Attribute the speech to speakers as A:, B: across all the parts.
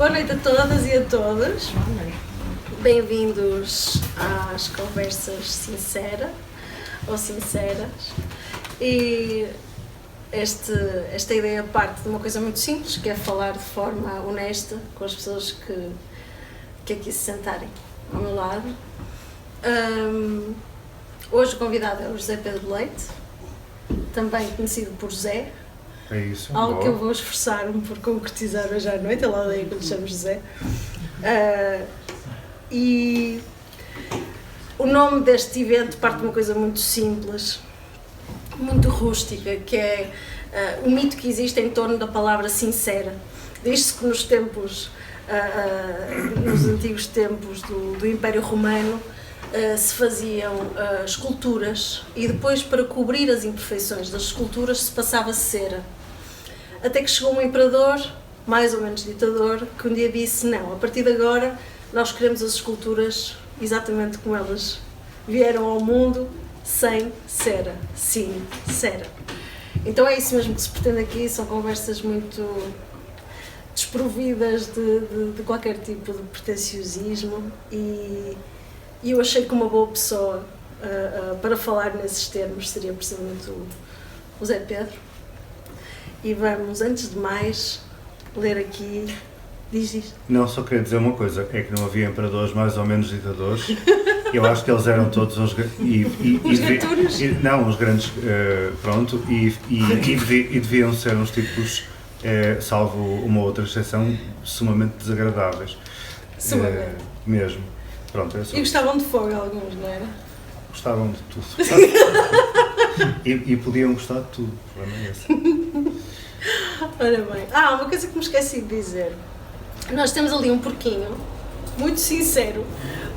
A: Boa noite a todas e a todos. Bem-vindos às conversas sinceras ou sinceras. E esta ideia parte de uma coisa muito simples, que é falar de forma honesta com as pessoas que aqui se sentarem ao meu lado. Hoje o convidado é o José Pedro Leite, também conhecido por Zé.
B: É isso,
A: algo
B: boa.
A: Que eu vou esforçar-me por concretizar hoje à noite, ele odeia que lhe chamo José. E o nome deste evento parte de uma coisa muito simples, muito rústica, que é o mito que existe em torno da palavra sincera. Diz-se que nos tempos, nos antigos tempos do Império Romano, se faziam esculturas e depois, para cobrir as imperfeições das esculturas, se passava cera. Até que chegou um imperador, mais ou menos ditador, que um dia disse: não, a partir de agora nós queremos as esculturas exatamente como elas vieram ao mundo, sem cera. Sim, cera. Então é isso mesmo que se pretende aqui, são conversas muito desprovidas de qualquer tipo de pretenciosismo e eu achei que uma boa pessoa para falar nesses termos seria precisamente o Zé Pedro. E vamos, antes de mais, ler aqui. Diz isto.
B: Não, só queria dizer uma coisa, é que não havia imperadores mais ou menos ditadores. Eu acho que eles eram todos os gatunos. Não, os grandes, pronto, e deviam ser uns tipos, salvo uma outra exceção, sumamente desagradáveis.
A: Sumamente.
B: Mesmo. Pronto,
A: e gostavam de fogo alguns, não era?
B: Gostavam de tudo. e podiam gostar de tudo, o problema é esse.
A: Ora bem, uma coisa que me esqueci de dizer. Nós temos ali um porquinho, muito sincero,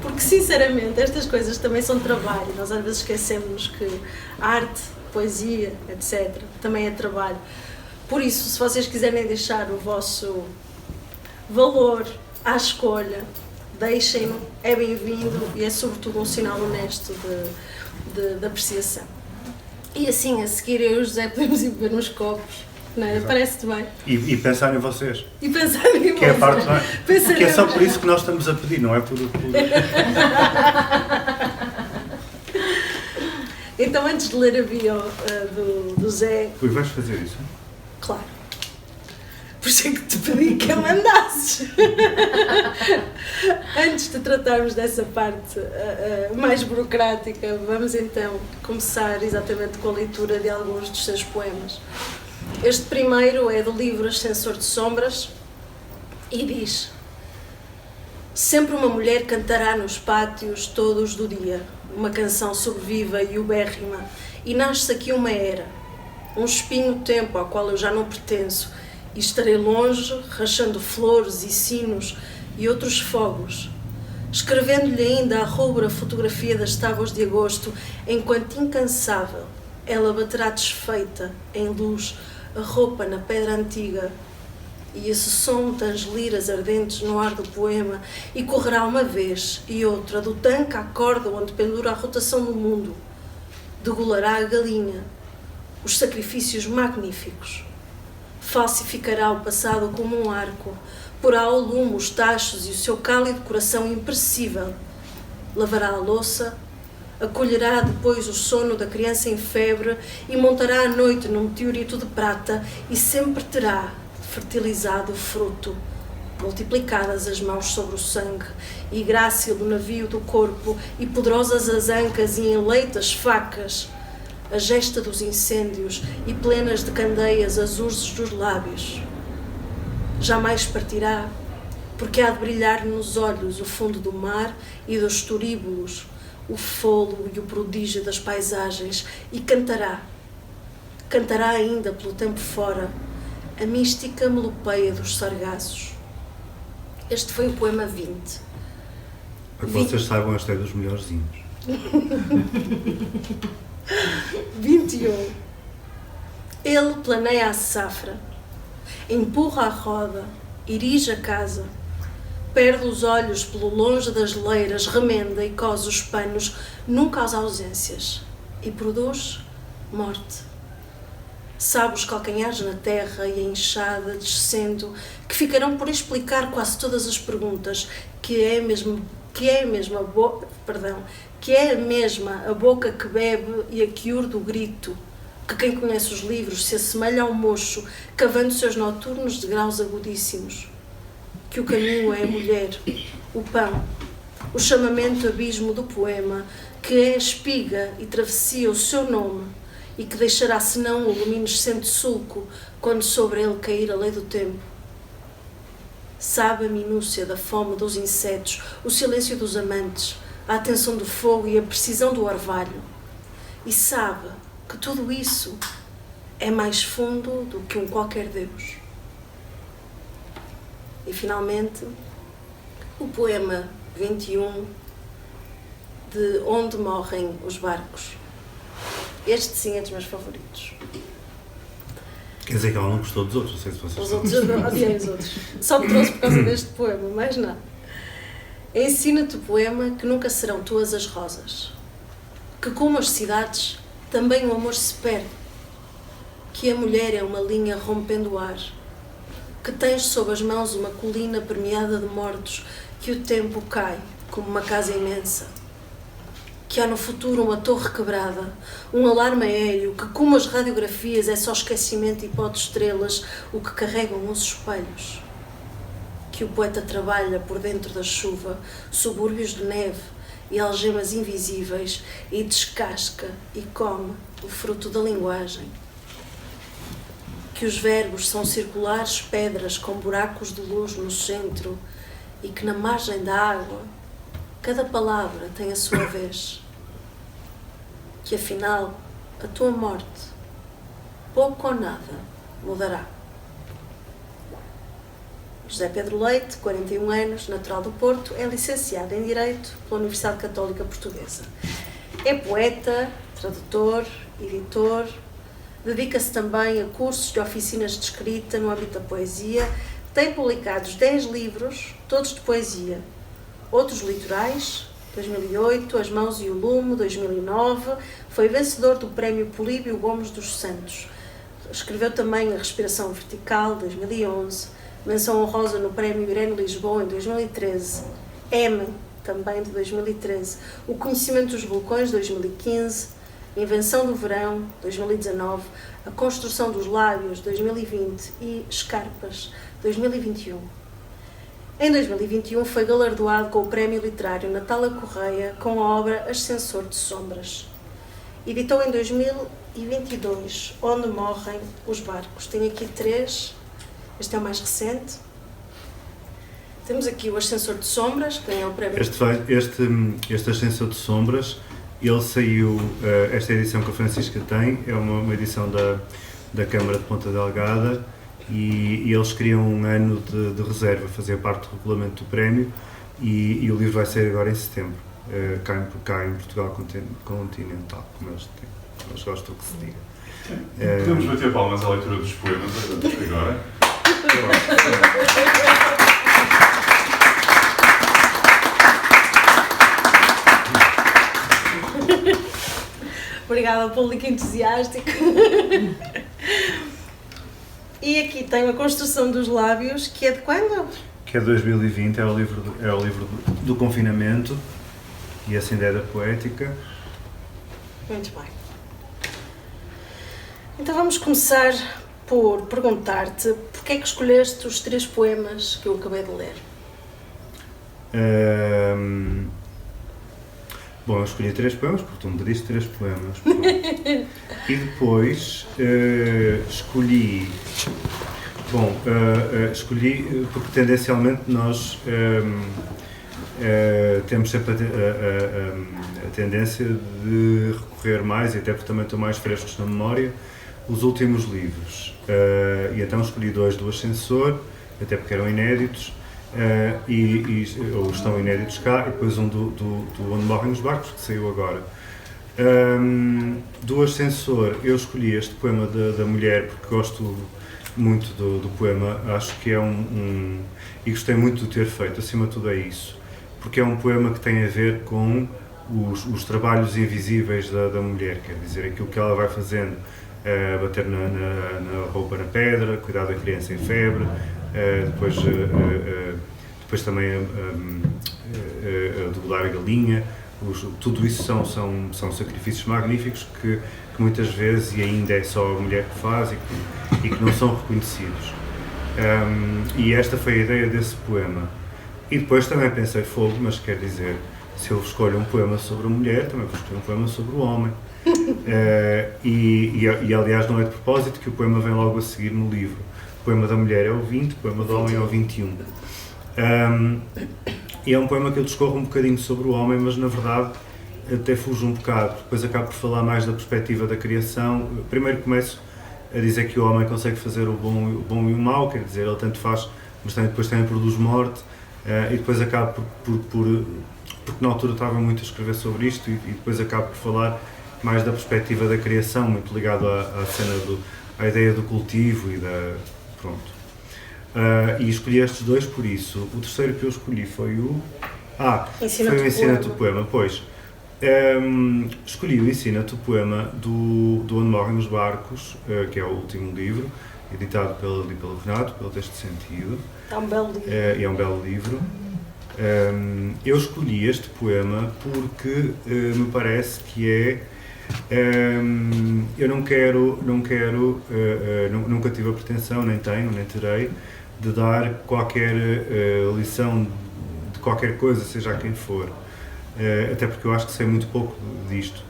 A: porque sinceramente estas coisas também são trabalho. Nós às vezes esquecemos que arte, poesia, etc. também é trabalho. Por isso, se vocês quiserem deixar o vosso valor à escolha, deixem-no, é bem-vindo e é sobretudo um sinal honesto de apreciação. E assim, a seguir eu e o José podemos ir beber nos copos, não é? Parece-te bem?
B: E pensar em vocês.
A: E pensar em vocês.
B: Que é a parte, não é? Que é só por isso que nós estamos a pedir, não é por...
A: Então, antes de ler a bio do Zé...
B: Pois vais fazer isso?
A: Claro. Por isso é que te pedi que eu mandasses. Antes de tratarmos dessa parte mais burocrática, vamos então começar exatamente com a leitura de alguns dos seus poemas. Este primeiro é do livro Ascensor de Sombras e diz: sempre uma mulher cantará nos pátios todos do dia, uma canção sobreviva e ubérrima, e nasce aqui uma era, um espinho tempo ao qual eu já não pertenço, e estarei longe, rachando flores e sinos e outros fogos, escrevendo-lhe ainda a rubra fotografia das tábuas de agosto, enquanto incansável ela baterá desfeita em luz a roupa na pedra antiga, e esse som das liras ardentes no ar do poema, e correrá uma vez e outra do tanque à corda onde pendura a rotação do mundo, degolará a galinha, os sacrifícios magníficos, falsificará o passado como um arco, porá ao lume os tachos e o seu cálido coração impressível, lavará a louça, acolherá depois o sono da criança em febre e montará à noite num meteorito de prata e sempre terá fertilizado o fruto, multiplicadas as mãos sobre o sangue e grácil o navio do corpo e poderosas as ancas e enleitas facas, a gesta dos incêndios e plenas de candeias as urzes dos lábios. Jamais partirá, porque há de brilhar nos olhos o fundo do mar e dos turíbulos, o fôlego e o prodígio das paisagens, e cantará ainda pelo tempo fora a mística melopeia dos sargassos. Este foi o poema 20.
B: Para que vocês saibam, este é dos melhorzinhos.
A: 21. Ele planeia a safra, empurra a roda, erige a casa, perde os olhos pelo longe das leiras, remenda e cose os panos, nunca às ausências, e produz morte. Sabe os calcanhares na terra e a enxada descendo, que ficarão por explicar quase todas as perguntas, que é a mesma a boca que bebe e a que urde o grito, que quem conhece os livros se assemelha ao mocho, cavando seus noturnos degraus agudíssimos, que o caminho é a mulher, o pão, o chamamento abismo do poema, que é a espiga e travessia o seu nome, e que deixará senão o luminescente sulco quando sobre ele cair a lei do tempo. Sabe a minúcia da fome dos insetos, o silêncio dos amantes, a atenção do fogo e a precisão do orvalho. E sabe que tudo isso é mais fundo do que um qualquer Deus. E finalmente, o poema 21 de Onde Morrem os Barcos. Este sim é dos meus favoritos.
B: Quer dizer que ela não gostou dos outros, não sei se vocês...
A: Os outros, eu odiei os outros. Só me trouxe por causa deste poema, mais nada. Ensina-te o poema que nunca serão tuas as rosas. Que como as cidades, também o amor se perde. Que a mulher é uma linha rompendo o ar. Que tens sob as mãos uma colina permeada de mortos, que o tempo cai como uma casa imensa. Que há no futuro uma torre quebrada, um alarme aéreo, que como as radiografias é só esquecimento e pó de estrelas o que carregam os espelhos. Que o poeta trabalha por dentro da chuva, subúrbios de neve e algemas invisíveis, e descasca e come o fruto da linguagem. Que os verbos são circulares pedras com buracos de luz no centro, e que na margem da água cada palavra tem a sua vez. Que afinal a tua morte, pouco ou nada, mudará. José Pedro Leite, 41 anos, natural do Porto, é licenciado em Direito pela Universidade Católica Portuguesa. É poeta, tradutor, editor, dedica-se também a cursos de oficinas de escrita no âmbito da poesia, tem publicados 10 livros, todos de poesia. Outros Litorais, 2008, As Mãos e o Lume, 2009, foi vencedor do Prémio Políbio Gomes dos Santos. Escreveu também A Respiração Vertical, 2011, menção honrosa no Prémio Irene Lisboa, em 2013, M, também de 2013, O Conhecimento dos Vulcões, 2015, Invenção do Verão, 2019, A Construção dos Lábios, 2020 e Escarpas, 2021. Em 2021 foi galardoado com o Prémio Literário Natália Correia com a obra Ascensor de Sombras. Editou em 2022 Onde Morrem os Barcos. Tem aqui 3, este é o mais recente. Temos aqui o Ascensor de Sombras, que ganhou o Prémio...
B: Este Ascensor de Sombras, ele saiu, esta edição que a Francisca tem, é uma edição da Câmara de Ponta Delgada, e eles criam um ano de reserva, fazia parte do regulamento do prémio, e o livro vai sair agora em setembro, cá em Portugal continental, como eles gostam que se diga.
C: Podemos bater palmas à leitura dos poemas agora?
A: Obrigada ao público entusiástico. E aqui tem A Construção dos Lábios, que é de quando?
B: Que é de 2020, é o livro do confinamento e assim da poética.
A: Muito bem. Então vamos começar por perguntar-te porque é que escolheste os 3 poemas que eu acabei de ler?
B: Bom, eu escolhi 3 poemas, porque tu me pediste 3 poemas. E depois escolhi... escolhi porque tendencialmente nós temos sempre a tendência de recorrer mais, e até porque também estão mais frescos na memória, os últimos livros. E então escolhi 2 do Ascensor, até porque eram inéditos, ou estão inéditos cá, e depois um do Onde Morrem os Barcos, que saiu agora. Do Ascensor, eu escolhi este poema da mulher porque gosto muito do poema, acho que é e gostei muito de ter feito, acima de tudo é isso, porque é um poema que tem a ver com os trabalhos invisíveis da mulher, quer dizer, aquilo que ela vai fazendo, bater na roupa na pedra, cuidar da criança em febre, depois também degolar a galinha, tudo isso são sacrifícios magníficos que muitas vezes, e ainda é só a mulher que faz e que não são reconhecidos. E esta foi a ideia desse poema. E depois também pensei, fogo, mas quer dizer, se eu escolho um poema sobre a mulher, também vou escolher um poema sobre o homem. E aliás não é de propósito que o poema vem logo a seguir no livro. O poema da mulher é o 20, o poema do homem é o 21. E é um poema que eu discorro um bocadinho sobre o homem, mas na verdade até fujo um bocado. Depois acabo por falar mais da perspectiva da criação. Primeiro começo a dizer que o homem consegue fazer o bom e o mau, quer dizer, ele tanto faz, mas depois também produz morte. E depois acabo porque na altura estava muito a escrever sobre isto, e depois acabo por falar mais da perspectiva da criação, muito ligado à cena à ideia do cultivo e pronto. E escolhi estes dois por isso. O terceiro que eu escolhi foi o Ensina-te o Poema. Pois, escolhi o Ensina-te o Poema de Onde Morrem os Barcos, que é o último livro, editado pelo Renato, pelo Texto de Sentido.
A: É um belo livro.
B: É um belo livro. Eu escolhi este poema porque me parece que eu nunca tive a pretensão, nem tenho, nem terei, de dar qualquer lição de qualquer coisa, seja a quem for. Até porque eu acho que sei muito pouco disto.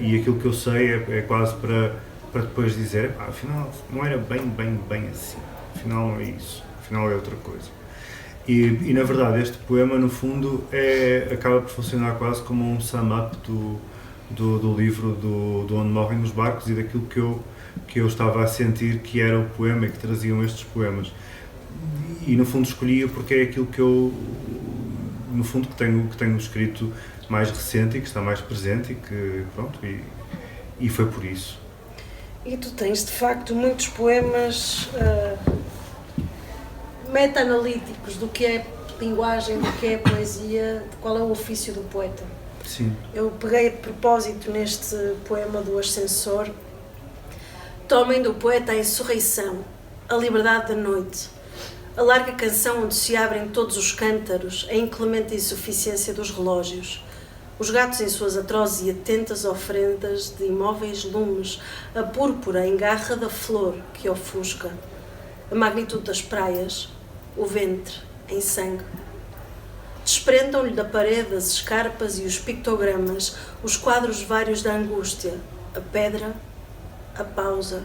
B: E aquilo que eu sei é quase para depois dizer, afinal não era bem assim, afinal não é isso, afinal é outra coisa. E na verdade este poema no fundo acaba por funcionar quase como um sum-up do livro do Onde Morrem os Barcos e daquilo que eu estava a sentir que era o poema e que traziam estes poemas. E no fundo escolhi-o porque é aquilo que eu no fundo que tenho escrito mais recente e que está mais presente e que pronto, e foi por isso.
A: E tu tens de facto muitos poemas meta-analíticos do que é linguagem, do que é poesia, de qual é o ofício do poeta.
B: Sim.
A: Eu peguei de propósito neste poema do Ascensor. Tomem do poeta a insurreição, a liberdade da noite, a larga canção onde se abrem todos os cântaros, a inclemente insuficiência dos relógios, os gatos em suas atrozes e atentas ofrendas de imóveis lumes, a púrpura em garra da flor que ofusca, a magnitude das praias, o ventre em sangue. Desprendam-lhe da parede as escarpas e os pictogramas, os quadros vários da angústia, a pedra, a pausa,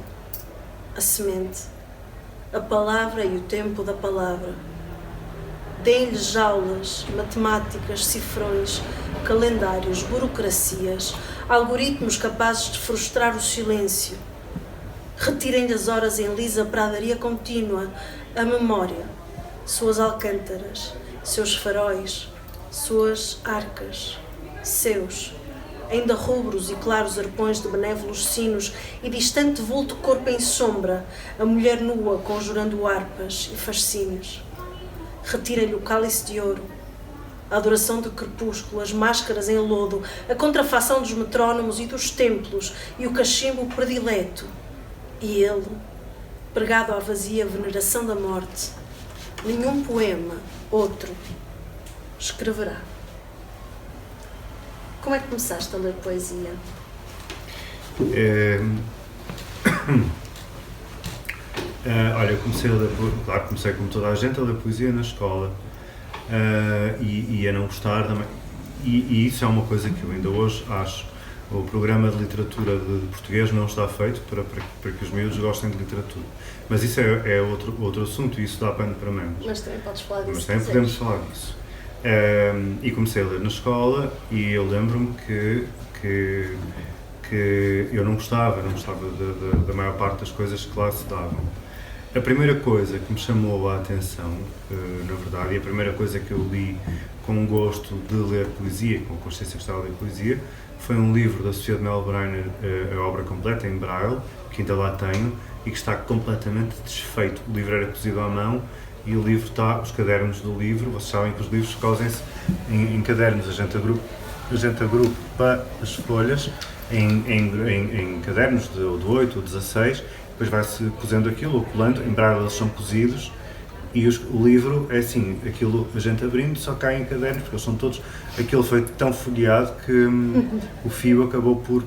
A: a semente, a palavra e o tempo da palavra. Deem-lhe jaulas, matemáticas, cifrões, calendários, burocracias, algoritmos capazes de frustrar o silêncio. Retirem-lhe as horas em lisa pradaria contínua, a memória, suas alcântaras, seus faróis, suas arcas, seus, ainda rubros e claros arpões de benévolos sinos e distante vulto corpo em sombra, a mulher nua conjurando harpas e fascínios. Retirem-lhe o cálice de ouro, a adoração do crepúsculo, as máscaras em lodo, a contrafação dos metrónomos e dos templos e o cachimbo predileto. E ele, pregado à vazia veneração da morte, nenhum poema, outro, escreverá. Como é que começaste a ler poesia?
B: Olha, eu comecei a ler, claro, comecei como toda a gente a ler poesia na escola e a não gostar também. E isso é uma coisa que eu ainda hoje acho. O programa de literatura de português não está feito para que os miúdos gostem de literatura. Mas isso é outro assunto e isso dá pano para menos.
A: Mas também podes falar disso.
B: Mas também podemos falar disso. E comecei a ler na escola e eu lembro-me que eu não gostava da maior parte das coisas que lá se davam. A primeira coisa que me chamou a atenção, na verdade, e a primeira coisa que eu li com gosto de ler poesia, com consciência que estava a ler poesia, foi um livro da Sofia de Mel Brainer, a obra completa em Braille, que ainda lá tenho, e que está completamente desfeito. O livro era cozido à mão e o livro está, os cadernos do livro, vocês sabem que os livros cosem-se em cadernos, a gente agrupa as folhas em cadernos de 8 ou 16, depois vai-se cozendo aquilo, ou colando, em Braille eles são cozidos, E o livro é assim, aquilo a gente abrindo só cai em cadernos, porque eles são todos, aquilo foi tão folheado que o fio acabou por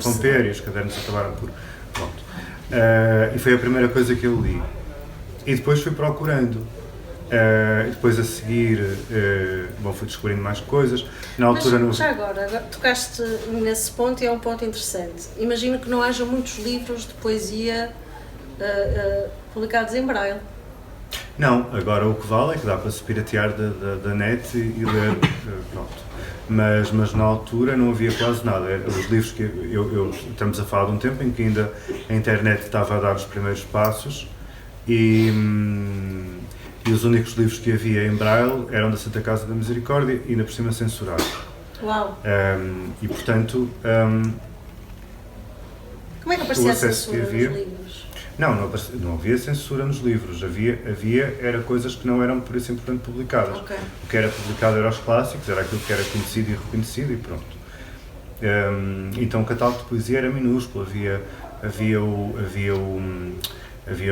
B: romper e os cadernos acabaram por, pronto. E foi a primeira coisa que eu li. E depois fui procurando. E depois a seguir, fui descobrindo mais coisas. Na altura,
A: mas já agora, tocaste nesse ponto e é um ponto interessante. Imagino que não haja muitos livros de poesia publicados em braille.
B: Não, agora o que vale é que dá para se piratear da net e ler, pronto. Mas na altura não havia quase nada. Os livros que estamos a falar de um tempo em que ainda a internet estava a dar os primeiros passos e os únicos livros que havia em braille eram da Santa Casa da Misericórdia e ainda por cima censurados.
A: Uau!
B: E portanto...
A: como é que aparecia a censura nos livros?
B: Não havia censura nos livros, era coisas que não eram por isso simplesmente publicadas.
A: Okay.
B: O que era publicado era os clásicos, era aquilo que era conhecido e reconhecido e pronto. Então o catálogo de poesia era minúsculo, havia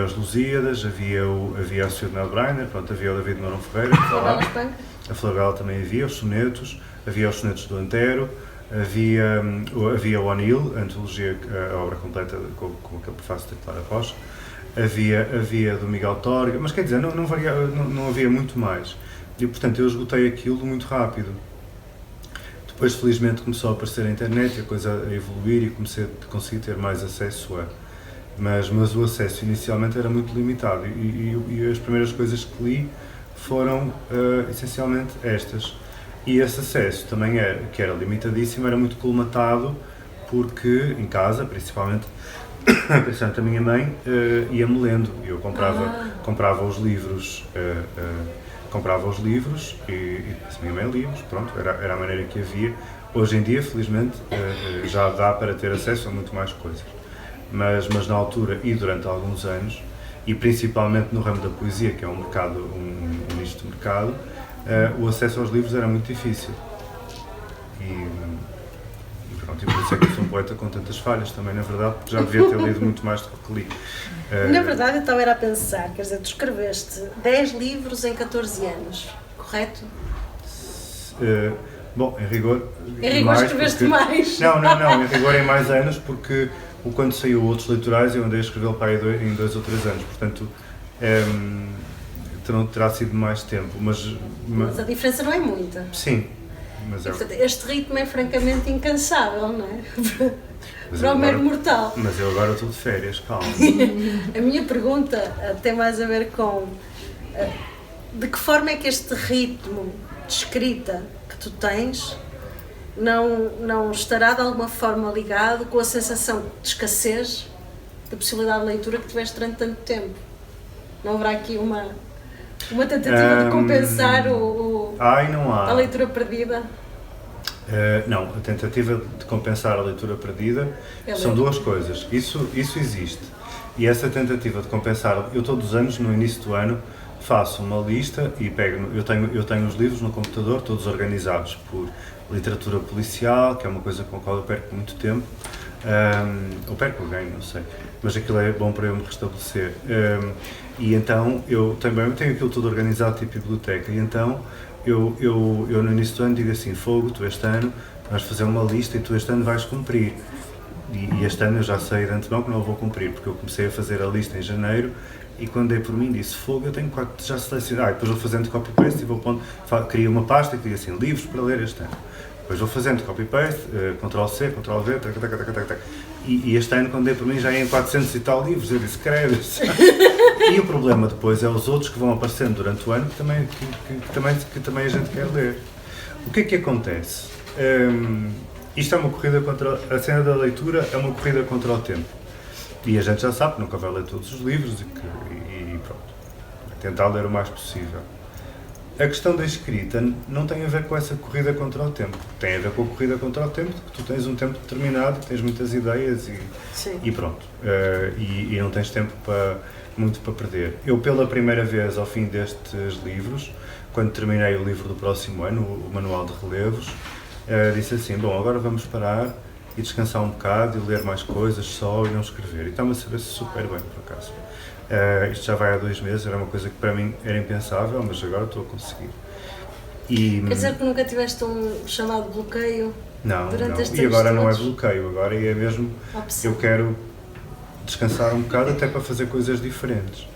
B: os Lusíadas, havia o Sr. Nel Breiner, pronto, havia o David Mourão Ferreira, a Florela também havia, os sonetos, havia os sonetos do Antero, havia o O'Neill, a antologia, a obra completa com aquele prefácio da Clara Rocha, havia do Miguel Torga, mas quer dizer, não havia muito mais. E portanto eu esgotei aquilo muito rápido. Depois felizmente começou a aparecer a internet e a coisa a evoluir e consegui ter mais acesso a. Mas o acesso inicialmente era muito limitado e as primeiras coisas que li foram essencialmente estas. E esse acesso também que era limitadíssimo, era muito colmatado porque em casa, principalmente a minha mãe, ia-me lendo. Eu comprava os livros, e a minha mãe lia-os, pronto, era a maneira que havia. Hoje em dia, felizmente, já dá para ter acesso a muito mais coisas. Mas na altura e durante alguns anos, e principalmente no ramo da poesia, que é um mercado, um nicho de mercado, o acesso aos livros era muito difícil. E pronto, e por isso é que eu sou um poeta com tantas falhas também, na verdade, porque já devia ter lido muito mais do que li.
A: Na verdade, eu estava a pensar, quer dizer, tu escreveste 10 livros em 14 anos, correto?
B: Bom, em rigor
A: escreveste mais.
B: Não, em rigor em mais anos, porque quando saiu Outros Leitorais eu andei a escrevê-lo para aí em 2 ou 3 anos, portanto terá sido mais tempo, mas
A: a diferença não é muita.
B: Sim, mas
A: portanto, este ritmo é francamente incansável, não é? Para o mero mortal.
B: Mas eu agora estou de férias, calma.
A: A minha pergunta tem mais a ver com de que forma é que este ritmo de escrita que tu tens não estará de alguma forma ligado com a sensação de escassez da possibilidade de leitura que tiveste durante tanto tempo? Não haverá aqui uma tentativa de compensar a leitura perdida?
B: Não, a tentativa de compensar a leitura perdida são duas coisas. Isso existe. E essa tentativa de compensar, eu todos os anos, no início do ano, faço uma lista e eu tenho os livros no computador, todos organizados por literatura policial, que é uma coisa com a qual eu perco muito tempo, ou perco ou ganho, não sei, mas aquilo é bom para eu me restabelecer. E então eu também tenho aquilo tudo organizado tipo biblioteca, e então eu no início do ano digo assim: fogo, tu este ano vais fazer uma lista e tu este ano vais cumprir. E este ano eu já sei de antemão que não vou cumprir, porque eu comecei a fazer a lista em janeiro e quando dei por mim disse: fogo, eu tenho já selecionado. Depois vou fazendo copy-paste e vou pondo, crio uma pasta que diga assim: livros para ler este ano. Depois vou fazendo copy-paste, Ctrl-C, Ctrl-V, e este ano, quando dei por mim, já ia em 400 e tal livros. Eu disse: credo. E o problema depois é os outros que vão aparecendo durante o ano que também a gente quer ler. O que é que acontece? Isto é uma corrida contra... A cena da leitura é uma corrida contra o tempo. E a gente já sabe que nunca vai ler todos os livros e pronto. Tentar ler o mais possível. A questão da escrita não tem a ver com essa corrida contra o tempo. Tem a ver com a corrida contra o tempo, que tu tens um tempo determinado, tens muitas ideias e pronto. E não tens tempo muito para perder. Eu, pela primeira vez, ao fim destes livros, quando terminei o livro do próximo ano, o Manual de Relevos, disse assim: bom, agora vamos parar e descansar um bocado e ler mais coisas só e não escrever. E está-me a saber super bem, por acaso. Isto já vai há 2 meses, era uma coisa que para mim era impensável, mas agora estou a conseguir.
A: Quer dizer que nunca tiveste um chamado bloqueio?
B: Não,
A: durante
B: não. E agora não é bloqueio, agora é mesmo,
A: opção.
B: eu quero descansar um bocado até para fazer coisas diferentes.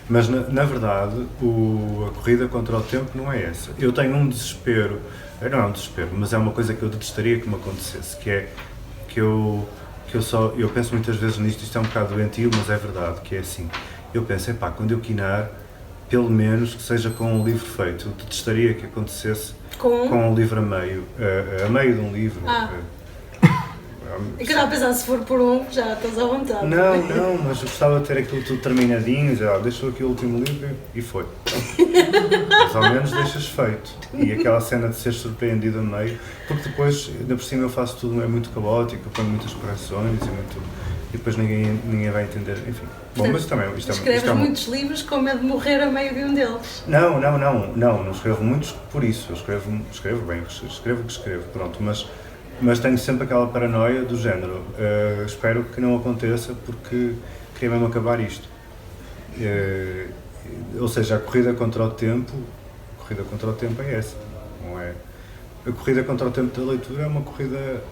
B: Mas na verdade, a corrida contra o tempo não é essa. Eu tenho um desespero, não é um desespero, mas é uma coisa que eu detestaria que me acontecesse, que é que eu penso muitas vezes nisto, isto é um bocado doentio, mas é verdade, que é assim, eu penso, quando eu quinar, pelo menos que seja com um livro feito, eu detestaria que acontecesse com um livro a meio de um livro.
A: E que estava a pensar, se for por um, já estás à vontade.
B: Não, mas eu gostava de ter aquilo tudo terminadinho, dizer, deixou aqui o último livro e foi. Mas ao menos deixas feito. E aquela cena de ser surpreendido a meio, porque depois, ainda por cima eu faço tudo, é muito caótico, eu ponho muitas correções e depois ninguém vai entender, enfim. Bom, mas também...
A: Escreves muitos livros com medo de morrer a meio de um deles.
B: Não escrevo muitos por isso, eu escrevo bem, escrevo o que escrevo, pronto, mas tenho sempre aquela paranoia do género, espero que não aconteça porque queria mesmo acabar isto. Ou seja, a corrida contra o tempo é essa, não é? A corrida contra o tempo da leitura é uma corrida,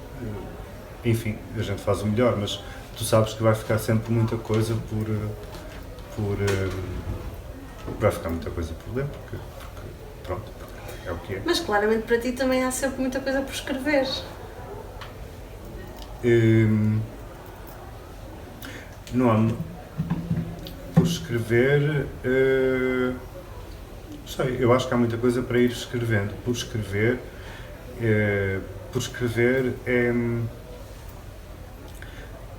B: enfim, a gente faz o melhor, mas tu sabes que vai ficar sempre muita coisa vai ficar muita coisa por ler, porque pronto, é o que é.
A: Mas claramente para ti também há sempre muita coisa por escrever.
B: Não há por escrever, sei, eu acho que há muita coisa para ir escrevendo. Por escrever é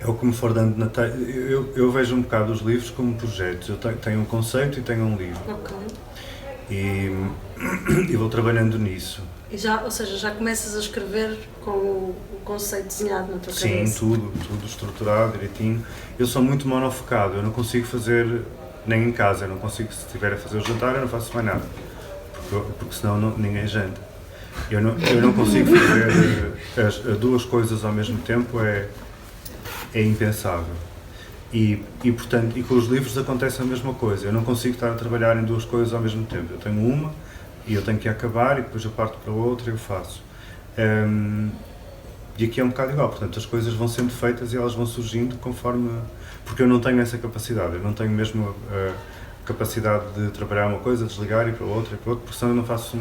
B: o que me for dando na telha. Eu vejo um bocado os livros como projetos. Eu tenho um conceito e tenho um livro.
A: Ok.
B: E vou trabalhando nisso.
A: Ou seja, já começas a escrever com o conceito desenhado na tua cabeça?
B: Sim, tudo estruturado, direitinho. Eu sou muito monofocado, eu não consigo fazer, nem em casa, eu não consigo, se estiver a fazer o jantar, eu não faço mais nada, porque senão ninguém janta. Eu não consigo fazer as 2 coisas ao mesmo tempo, é impensável. E portanto, com os livros acontece a mesma coisa, eu não consigo estar a trabalhar em 2 coisas ao mesmo tempo. Eu tenho uma, e eu tenho que acabar, e depois eu parto para outra e eu faço. E aqui é um bocado igual, portanto as coisas vão sendo feitas e elas vão surgindo conforme... Porque eu não tenho essa capacidade, eu não tenho mesmo a capacidade de trabalhar uma coisa, desligar e para outra, porque senão eu não faço...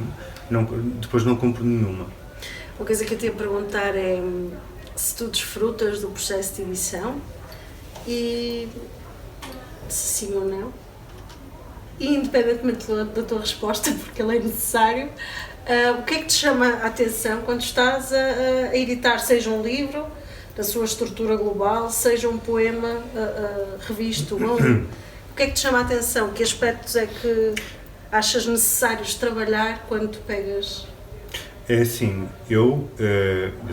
B: depois não cumpro nenhuma.
A: Uma coisa que eu te ia perguntar é se tu desfrutas do processo de edição e se sim ou não. E independentemente da tua resposta, porque ele é necessário, o que é que te chama a atenção quando estás a editar, seja um livro, da sua estrutura global, seja um poema revisto, o que é que te chama a atenção? Que aspectos é que achas necessários trabalhar quando tu pegas?
B: É assim, eu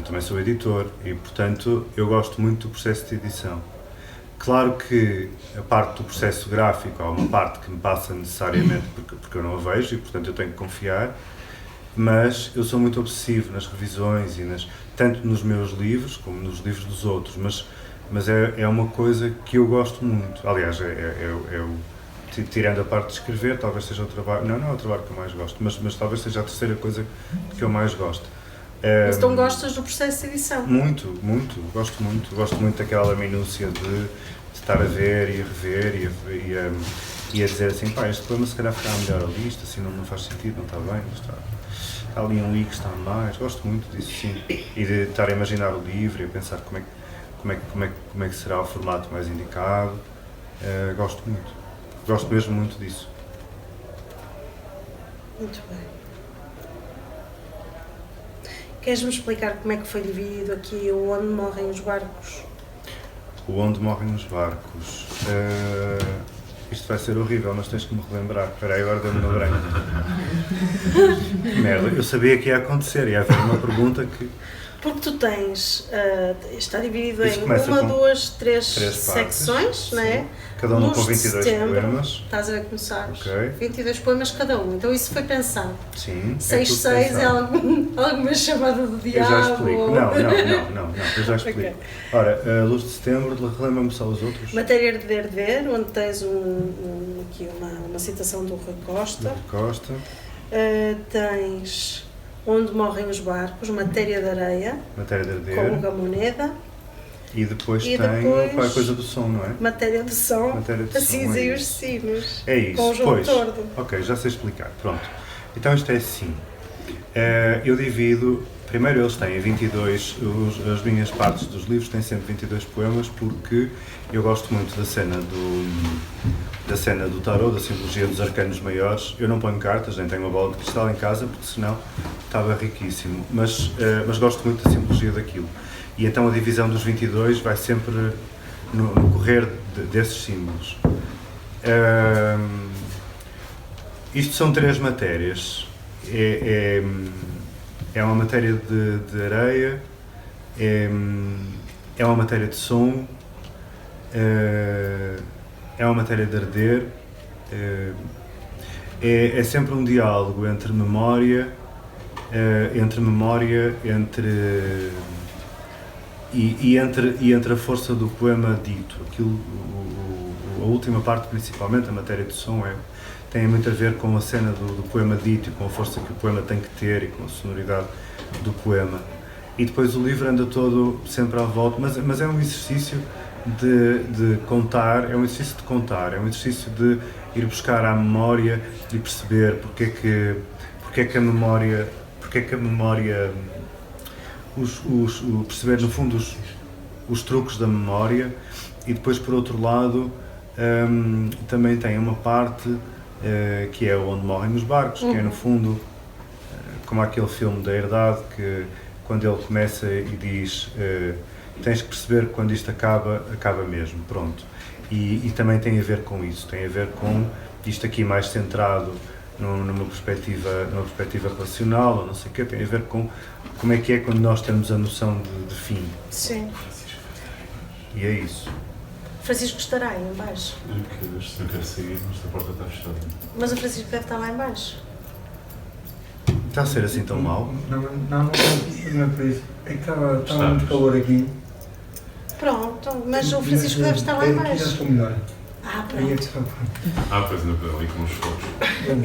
B: também sou editor e, portanto, eu gosto muito do processo de edição. Claro que a parte do processo gráfico há uma parte que me passa necessariamente porque eu não a vejo e, portanto, eu tenho que confiar, mas eu sou muito obsessivo nas revisões e tanto nos meus livros como nos livros dos outros, mas é uma coisa que eu gosto muito. Aliás, tirando a parte de escrever, talvez seja o trabalho, não é o trabalho que eu mais gosto, mas talvez seja a terceira coisa que eu mais gosto.
A: Mas então gostas do processo de edição?
B: Muito, gosto muito daquela minúcia de estar a ver e a rever e a dizer assim, este poema se calhar ficará melhor ali, isto assim não faz sentido, não está bem, está ali um i que está mais, gosto muito disso, sim. E de estar a imaginar o livro e a pensar como é que será o formato mais indicado, gosto mesmo muito disso.
A: Muito bem. Queres-me explicar como é que foi dividido aqui o Onde Morrem os Barcos?
B: O Onde Morrem os Barcos... Isto vai ser horrível, mas tens que me relembrar. Espera aí, agora deu-me no branco. Merda, eu sabia que ia acontecer, ia haver uma pergunta
A: Porque tu tens, está dividido
B: Isto
A: em
B: começa
A: uma,
B: com
A: duas, três
B: partes,
A: secções, não é?
B: Cada um
A: Luz
B: com
A: de
B: 22
A: setembro,
B: poemas.
A: Estás a ver como sabes?
B: Ok.
A: 22 poemas cada um, então isso foi pensado.
B: Sim,
A: 6-6 é alguma chamada do
B: Eu
A: diabo?
B: já explico. Não, eu já explico.
A: Ok.
B: Ora, Luz de Setembro, relembra-me só os outros.
A: Matéria Arder, onde tens aqui uma citação do Rui Costa.
B: Costa.
A: Tens Onde Morrem os Barcos, Matéria de Areia,
B: Matéria de
A: com
B: Arder.
A: Hugo Moneda.
B: E depois
A: E
B: tem
A: depois-
B: qualquer coisa do som, não é?
A: Matéria de Som,
B: Matéria de
A: a
B: som,
A: Cinza
B: é
A: e os
B: isso.
A: Sinos.
B: É isso.
A: Com o João
B: Pois.
A: Tordo.
B: Ok, já sei explicar. Pronto. Então isto é assim. Eu divido. Primeiro eles têm 22, as minhas partes dos livros têm sempre 22 poemas porque eu gosto muito da cena do tarot, da simbologia dos arcanos maiores. Eu não ponho cartas, nem tenho uma bola de cristal em casa porque senão estava riquíssimo, mas gosto muito da simbologia daquilo. E então a divisão dos 22 vai sempre no correr desses símbolos. Isto são 3 matérias. É uma matéria de areia, é uma matéria de som, é uma matéria de arder, é sempre um diálogo entre memória, entre a força do poema dito. A última parte, principalmente, a matéria de som, tem muito a ver com a cena do poema dito e com a força que o poema tem que ter e com a sonoridade do poema. E depois o livro anda todo sempre à volta, mas é um exercício de contar, é um exercício de ir buscar à memória e perceber porque é que a memória, perceber no fundo os truques da memória. E depois, por outro lado, também tem uma parte que é Onde Morrem os Barcos, que é no fundo como aquele filme da Herdade, que quando ele começa e diz tens que perceber que quando isto acaba mesmo, pronto. E também tem a ver com isso, tem a ver com isto aqui mais centrado numa perspectiva racional, ou não sei o quê, tem a ver com como é que é quando nós temos a noção de fim.
A: Sim.
B: E é isso.
A: Francisco estará aí em baixo.
C: Eu quero sair, mas a porta está fechada.
A: Mas o Francisco deve estar lá em baixo.
B: Está a ser assim tão mal?
D: Não é por isso. É que estava
C: Estamos.
D: muito calor aqui.
A: Pronto, mas o Francisco deve estar lá em
D: Aqui já
A: baixo.
D: estou melhor.
A: Ah,
D: Aí é
A: pronto.
D: que está.
C: Pois ainda ali com os fogos.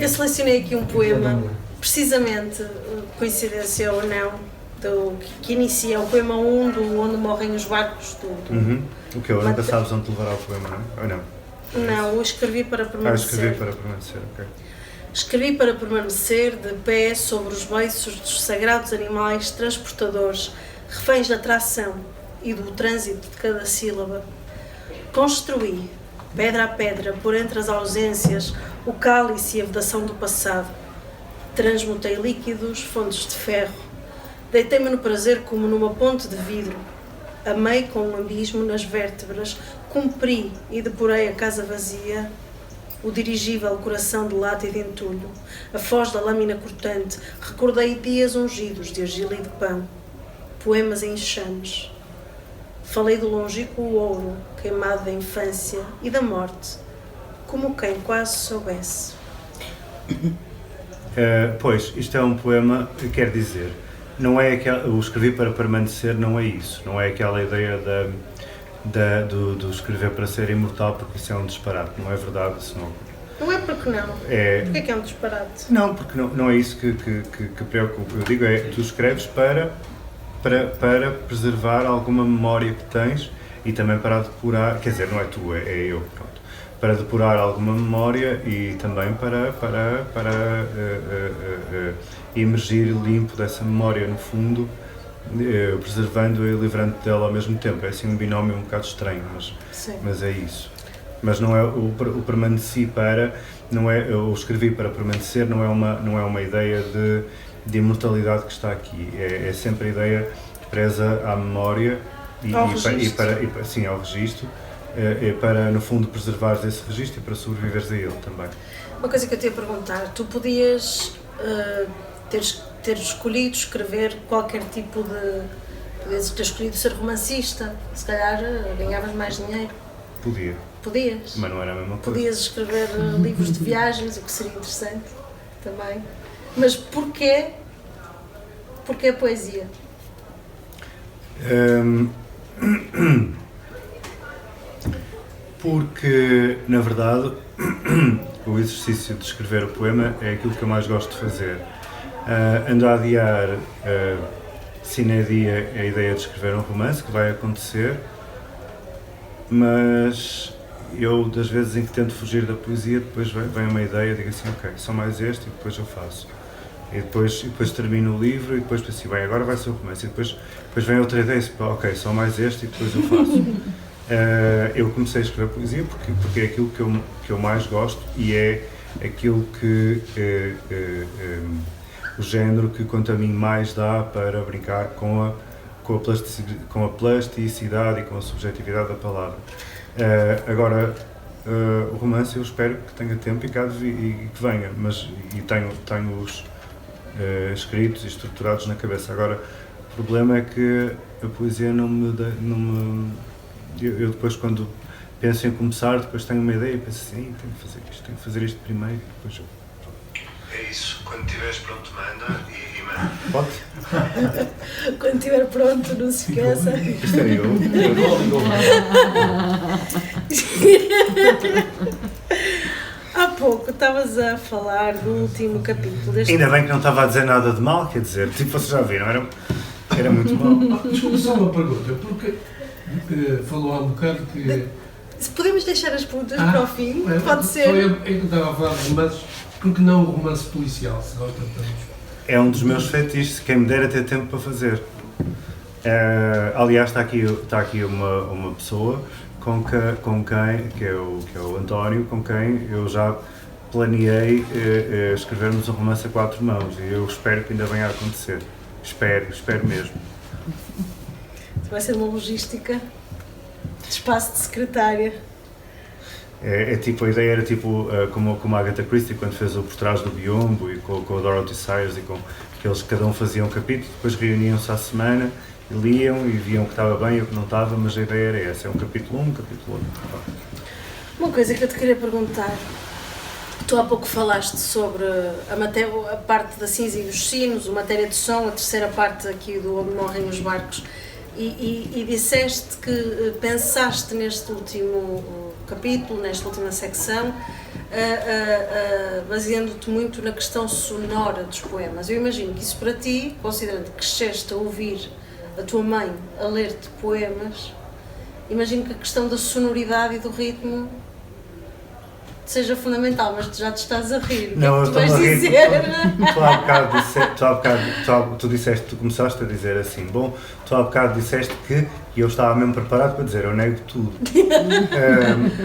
A: Eu selecionei aqui um poema, precisamente, coincidência ou não, que inicia o poema 1 do Onde Morrem os Barcos do
B: O que? Nunca sabes onde te levará o poema, não é? Ou não?
A: Não, o Escrevi para Permanecer.
B: Escrevi para permanecer, ok.
A: Escrevi para permanecer de pé sobre os beiços dos sagrados animais transportadores, reféns da tração e do trânsito de cada sílaba. Construí, pedra a pedra, por entre as ausências, o cálice e a vedação do passado. Transmutei líquidos, fontes de ferro. Deitei-me no prazer como numa ponte de vidro. Amei com um abismo nas vértebras, cumpri e depurei a casa vazia, o dirigível coração de lata e de entulho, a foz da lâmina cortante. Recordei dias ungidos de argila e de pão, poemas em enxames. Falei do longínquo ouro, queimado da infância e da morte, como quem quase soubesse.
B: Pois, isto é um poema, quer dizer, não é o escrever para permanecer, não é isso, não é aquela ideia do escrever para ser imortal, porque isso é um disparate, não é verdade, isso
A: Não é porque não. Porquê que é um disparate?
B: Não, porque não é isso que preocupa. Eu digo tu escreves para preservar alguma memória que tens e também para depurar, quer dizer, não é tu, é eu, pronto, para depurar alguma memória e também para emergir limpo dessa memória no fundo, preservando e livrando dela ao mesmo tempo. É assim um binómio um bocado estranho, mas é isso. Mas não é o permaneci para, não é o escrevi para permanecer, não é uma ideia de imortalidade que está aqui. É sempre a ideia presa à memória sim, ao registro, para no fundo preservares esse registro e para sobreviveres a ele também.
A: Uma coisa que eu te ia perguntar, tu podias ter escolhido escrever qualquer tipo Podias ter escolhido ser romancista, se calhar ganhavas mais dinheiro.
B: Podia,
A: Podias.
B: mas não era a mesma coisa.
A: Podias escrever livros de viagens, o que seria interessante também. Mas porquê a poesia?
B: Porque, na verdade, o exercício de escrever o poema é aquilo que eu mais gosto de fazer. Ando a adiar, sine dia, a ideia de escrever um romance, que vai acontecer, mas eu, das vezes em que tento fugir da poesia, depois vem uma ideia, digo assim, ok, só mais este, e depois eu faço. E depois termino o livro, e depois penso assim, bem, agora vai ser o romance, e depois vem outra ideia, e ok, só mais este, e depois eu faço. Eu comecei a escrever poesia porque é aquilo que eu mais gosto e é aquilo que o género que quanto a mim mais dá para brincar com a plasticidade e com a subjetividade da palavra. Agora, o romance eu espero que tenha tempo e que venha, mas tenho-os escritos e estruturados na cabeça. Agora, o problema é que a poesia não me eu depois, quando penso em começar, depois tenho uma ideia e penso assim, tenho que fazer isto primeiro e depois eu... É isso, quando estiveres pronto manda e manda. Pode?
A: Quando estiver pronto, não se esqueça.
B: Isto é eu.
A: Há pouco estavas a falar do último capítulo deste...
B: Ainda bem que não estava a dizer nada de mal, quer dizer, tipo, vocês já viram, era muito mal.
E: Desculpa, só uma pergunta, porque falou há um bocado que...
A: Se podemos deixar as perguntas para o fim, pode ser.
E: Só eu que estava a falar de romances, porque não o romance policial, se gosta tanto?
B: É um dos meus fetiches, quem me dera ter tempo para fazer. Aliás, está aqui uma pessoa com quem, que é o António, com quem eu já planeei escrevermos um romance a 4 mãos e eu espero que ainda venha a acontecer. Espero mesmo.
A: Vai ser uma logística de espaço de secretária.
B: A ideia era tipo como a Agatha Christie quando fez o Por Trás do Biombo e com o Dorothy Sayers e com que eles cada um fazia um capítulo, depois reuniam-se à semana e liam e viam o que estava bem e o que não estava, mas a ideia era essa, é um capítulo 1, um capítulo outro.
A: Uma coisa que eu te queria perguntar, tu há pouco falaste sobre a parte da cinza e dos sinos, a matéria de som, a terceira parte aqui do Onde Morrem os Barcos, e disseste que pensaste neste último capítulo, nesta última secção, baseando-te muito na questão sonora dos poemas. Eu imagino que isso para ti, considerando que cresceste a ouvir a tua mãe a ler-te poemas, imagino que a questão da sonoridade e do ritmo seja fundamental, mas tu já te estás a rir.
B: Não,
A: o que é que tu vais dizer?
B: Tu disseste, tu começaste a dizer assim, bom, tu há bocado disseste que, e eu estava mesmo preparado para dizer, eu nego tudo.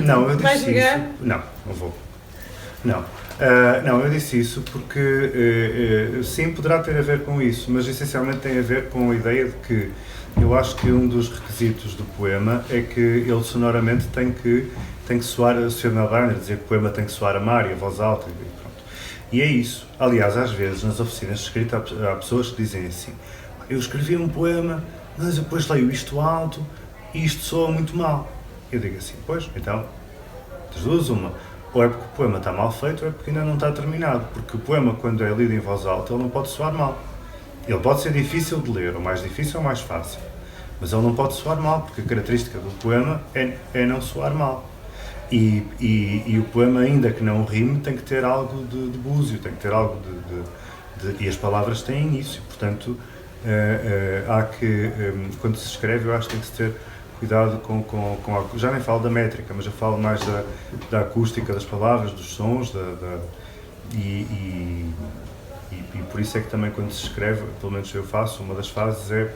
B: Não, eu disse isso. Não vou. Não, eu disse isso porque, sim, poderá ter a ver com isso, mas essencialmente tem a ver com a ideia de que eu acho que um dos requisitos do poema é que ele sonoramente tem que soar, a Sr. Melbarner dizia que o poema tem que soar a mar e a voz alta, e pronto. E é isso. Aliás, às vezes, nas oficinas de escrita, há pessoas que dizem assim, eu escrevi um poema, mas eu depois leio isto alto e isto soa muito mal. Eu digo assim, pois, então, das duas uma. Ou é porque o poema está mal feito, ou é porque ainda não está terminado. Porque o poema, quando é lido em voz alta, ele não pode soar mal. Ele pode ser difícil de ler, ou mais difícil ou mais fácil. Mas ele não pode soar mal, porque a característica do poema é não soar mal. E o poema, ainda que não rime, tem que ter algo de búzio, tem que ter algo e as palavras têm início, portanto, há que, quando se escreve, eu acho que tem que se ter cuidado com já nem falo da métrica, mas eu falo mais da acústica das palavras, dos sons, e por isso é que também quando se escreve, pelo menos eu faço, uma das fases é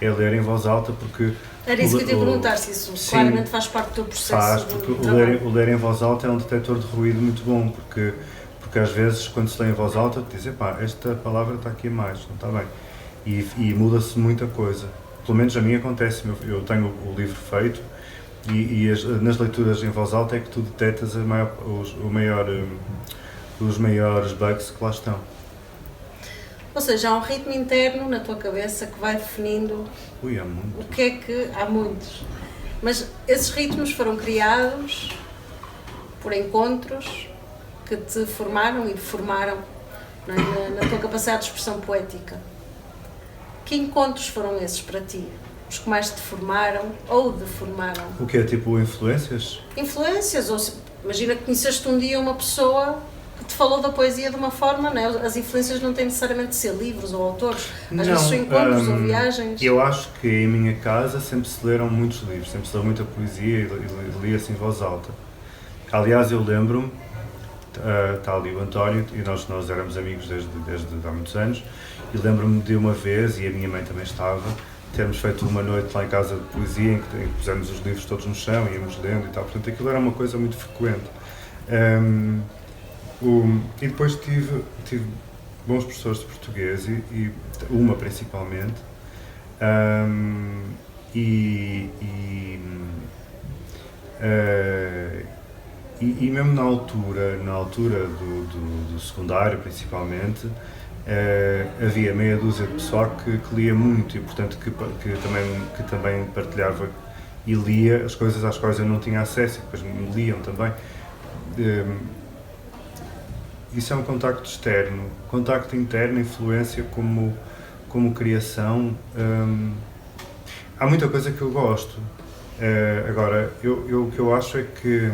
B: ler em voz alta, porque...
A: Era isso que eu te ia perguntar, se isso sim, claramente faz parte do teu processo.
B: Faz, porque o ler em voz alta é um detector de ruído muito bom, porque às vezes quando se lê em voz alta, te dizem, pá, esta palavra está aqui a mais, não está bem. E muda-se muita coisa. Pelo menos a mim acontece, eu tenho o livro feito e nas leituras em voz alta é que tu detectas os maiores bugs que lá estão.
A: Ou seja, há um ritmo interno na tua cabeça que vai definindo
B: Ui, há muito.
A: o que é que... Há muitos. Mas esses ritmos foram criados por encontros que te formaram e deformaram, não é? na tua capacidade de expressão poética. Que encontros foram esses para ti? Os que mais te formaram ou deformaram?
B: O que é tipo influências?
A: Influências, ou imagina que conheceste um dia uma pessoa que te falou da poesia de uma forma, não é? As influências não têm necessariamente de ser livros ou autores, às vezes são encontros ou viagens.
B: Eu acho que em minha casa sempre se leram muitos livros, sempre se leu muita poesia e lia-se em voz alta. Aliás, eu lembro-me, está ali o António, e nós éramos amigos desde há muitos anos, e lembro-me de uma vez, e a minha mãe também estava, termos feito uma noite lá em casa de poesia, em que pusemos os livros todos no chão, íamos lendo e tal, portanto aquilo era uma coisa muito frequente. E depois tive bons professores de português, e uma principalmente, e mesmo na altura do secundário principalmente, havia meia dúzia de pessoal que lia muito e portanto que também partilhava e lia as coisas às quais eu não tinha acesso e depois me liam também. Isso é um contacto externo. Contacto interno, influência como criação. Há muita coisa que eu gosto. Agora, o que eu acho é que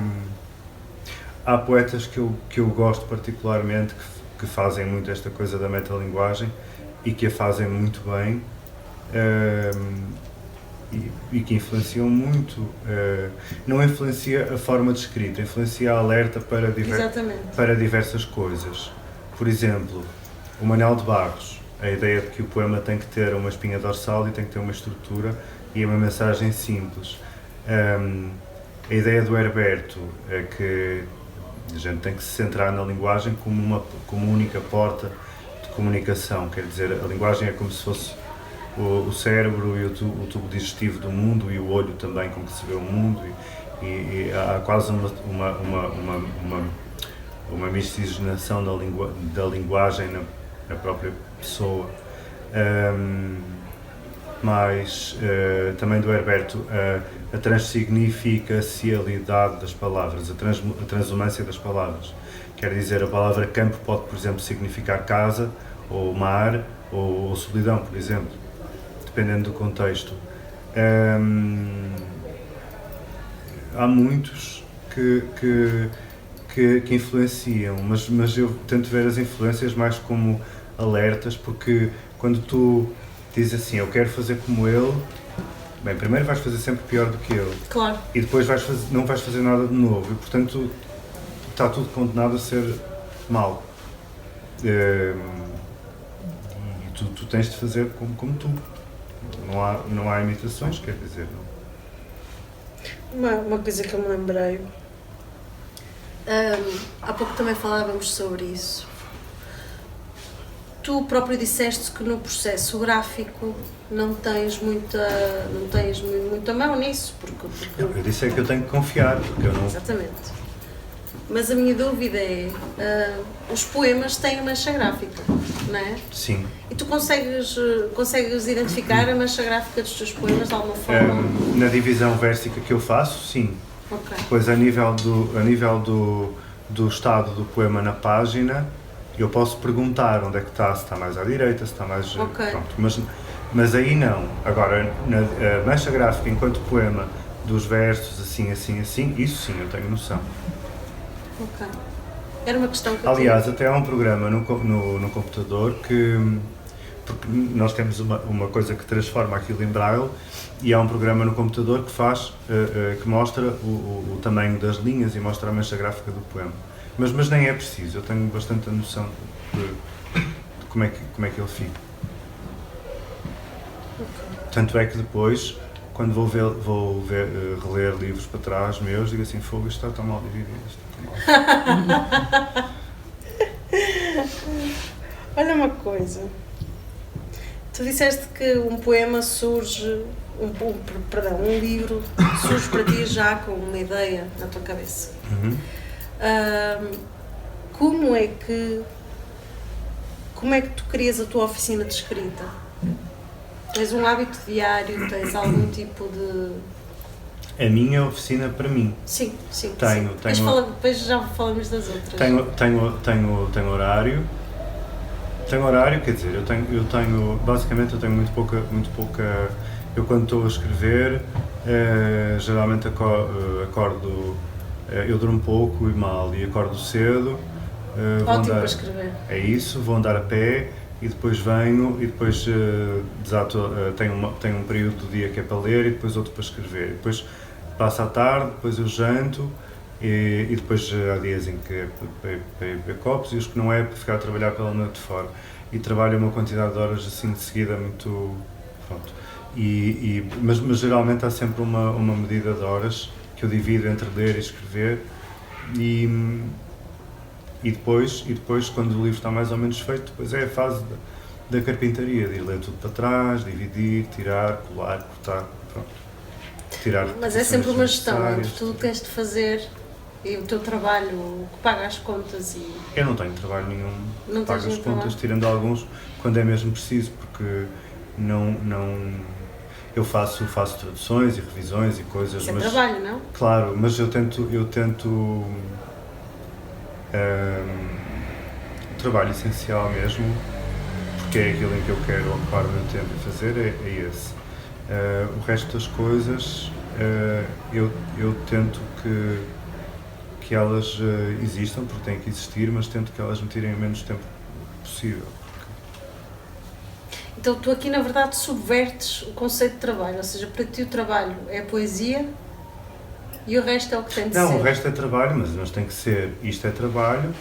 B: há poetas que eu gosto particularmente que fazem muito esta coisa da metalinguagem e que a fazem muito bem e que influenciam muito. Não influencia a forma de escrita, influencia a alerta para diversas coisas. Por exemplo, o Manuel de Barros, a ideia de que o poema tem que ter uma espinha dorsal e tem que ter uma estrutura e uma mensagem simples. A ideia do Herberto é que a gente tem que se centrar na linguagem como uma única porta de comunicação, quer dizer, a linguagem é como se fosse o cérebro e o tubo digestivo do mundo e o olho também, como se vê o mundo, e há quase uma miscigenação da linguagem na própria pessoa. Mas também do Herberto, a transsignificacialidade das palavras, a transumância das palavras. Quer dizer, a palavra campo pode, por exemplo, significar casa, ou mar, ou solidão, por exemplo, dependendo do contexto. Há muitos que influenciam, mas eu tento ver as influências mais como alertas, porque quando tu dizes assim, eu quero fazer como ele, bem, primeiro vais fazer sempre pior do que ele.
A: Claro.
B: E depois não vais fazer nada de novo, e portanto está tudo condenado a ser mau. E tu tens de fazer como tu. Não há imitações, quer dizer. Não.
A: Uma coisa que eu me lembrei, há pouco também falávamos sobre isso. Tu próprio disseste que no processo gráfico não tens muita mão nisso, porque...
B: Eu disse é que eu tenho que confiar, porque eu não...
A: Exatamente. Mas a minha dúvida é, os poemas têm mancha gráfica, não é?
B: Sim.
A: E tu consegues identificar a mancha gráfica dos teus poemas de alguma forma?
B: Na divisão versica que eu faço, sim.
A: Okay.
B: Depois, a nível do estado do poema na página, eu posso perguntar onde é que está, se está mais à direita, se está mais...
A: Okay.
B: Pronto, mas aí não. Agora, a mancha gráfica enquanto poema dos versos, assim, isso sim, eu tenho noção.
A: Ok. Era uma questão que
B: aliás, até há um programa no computador porque nós temos uma coisa que transforma aquilo em braille, e há um programa no computador que faz, que mostra o tamanho das linhas e mostra a mancha gráfica do poema. Mas nem é preciso, eu tenho bastante a noção de como é que ele fica. Okay. Tanto é que depois, quando vou reler livros para trás meus, digo assim, fogo, isto está tão mal dividido.
A: Olha uma coisa, tu disseste que um poema surge, um livro surge para ti já com uma ideia na tua cabeça.
B: Uhum.
A: Como é que como é que tu crias a tua oficina de escrita? Tens um hábito diário? Tens algum tipo de...
B: A minha oficina para mim.
A: Sim, sim.
B: Tenho.
A: Depois já falamos das outras.
B: Tenho horário. Tenho horário, quer dizer, basicamente eu tenho muito pouca. Eu quando estou a escrever, geralmente acordo, eu durmo pouco e mal, e acordo cedo.
A: Ótimo para escrever.
B: É isso, vou andar a pé e depois venho e depois tenho um período do dia que é para ler e depois outro para escrever. Depois passo à tarde, depois eu janto e depois há dias em que é para ir beber copos e os que não é para ficar a trabalhar pela noite de fora. E trabalho uma quantidade de horas assim de seguida muito... Pronto. Mas geralmente há sempre uma medida de horas que eu divido entre ler e escrever e depois quando o livro está mais ou menos feito, depois é a fase da carpintaria, de ir ler tudo para trás, dividir, tirar, colar, cortar, pronto. Tirar.
A: Mas é sempre uma gestão entre tudo o que tens de fazer e o teu trabalho, o que paga as contas e...
B: Eu não tenho trabalho nenhum,
A: não
B: pago as
A: nenhum
B: contas,
A: trabalho.
B: tirando alguns quando é mesmo preciso, porque eu faço traduções e revisões e coisas,
A: Isso é
B: mas...
A: trabalho, não?
B: Claro, mas eu tento o trabalho essencial mesmo, porque é aquilo em que eu quero ocupar o meu tempo e fazer, é esse. O resto das coisas, eu tento que elas existam, porque têm que existir, mas tento que elas me tirem o menos tempo possível.
A: Então tu aqui na verdade subvertes o conceito de trabalho, ou seja, para ti o trabalho é a poesia e o resto é o que tem de ser.
B: Não, o resto é trabalho, mas tem que ser, isto é trabalho,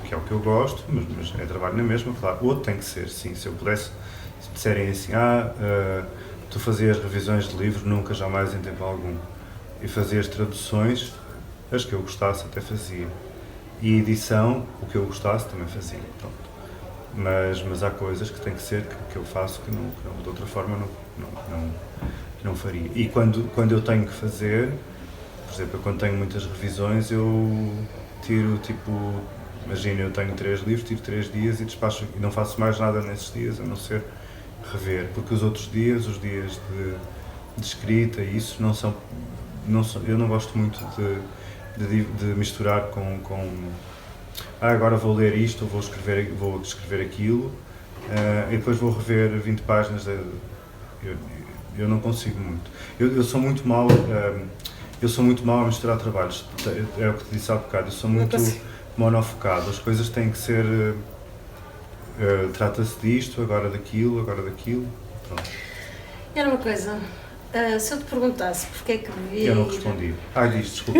B: que é o que eu gosto, mas é trabalho na mesma, claro. Outro tem que ser, sim, se eu pudesse, se me disserem assim, tu fazias revisões de livros, nunca, jamais, em tempo algum, e fazias traduções, as que eu gostasse até fazia, e edição, o que eu gostasse também fazia, pronto. Mas há coisas que tem que ser, que eu faço, que não, de outra forma não faria. E quando eu tenho que fazer, por exemplo, quando tenho muitas revisões, eu tiro, tipo, imagina, eu tenho 3 livros, tiro 3 dias e despacho, e não faço mais nada nesses dias, a não ser rever, porque os outros dias, os dias de escrita, isso não são, eu não gosto muito de misturar com agora vou ler isto, vou escrever aquilo, e depois vou rever 20 páginas, eu não consigo muito. Eu sou muito mau a misturar trabalhos, é o que te disse há bocado, eu sou muito monofocado, as coisas têm que ser, trata-se disto, agora daquilo, pronto.
A: E era uma coisa, se eu te perguntasse porque é que devia
B: Eu não respondi. Desculpa.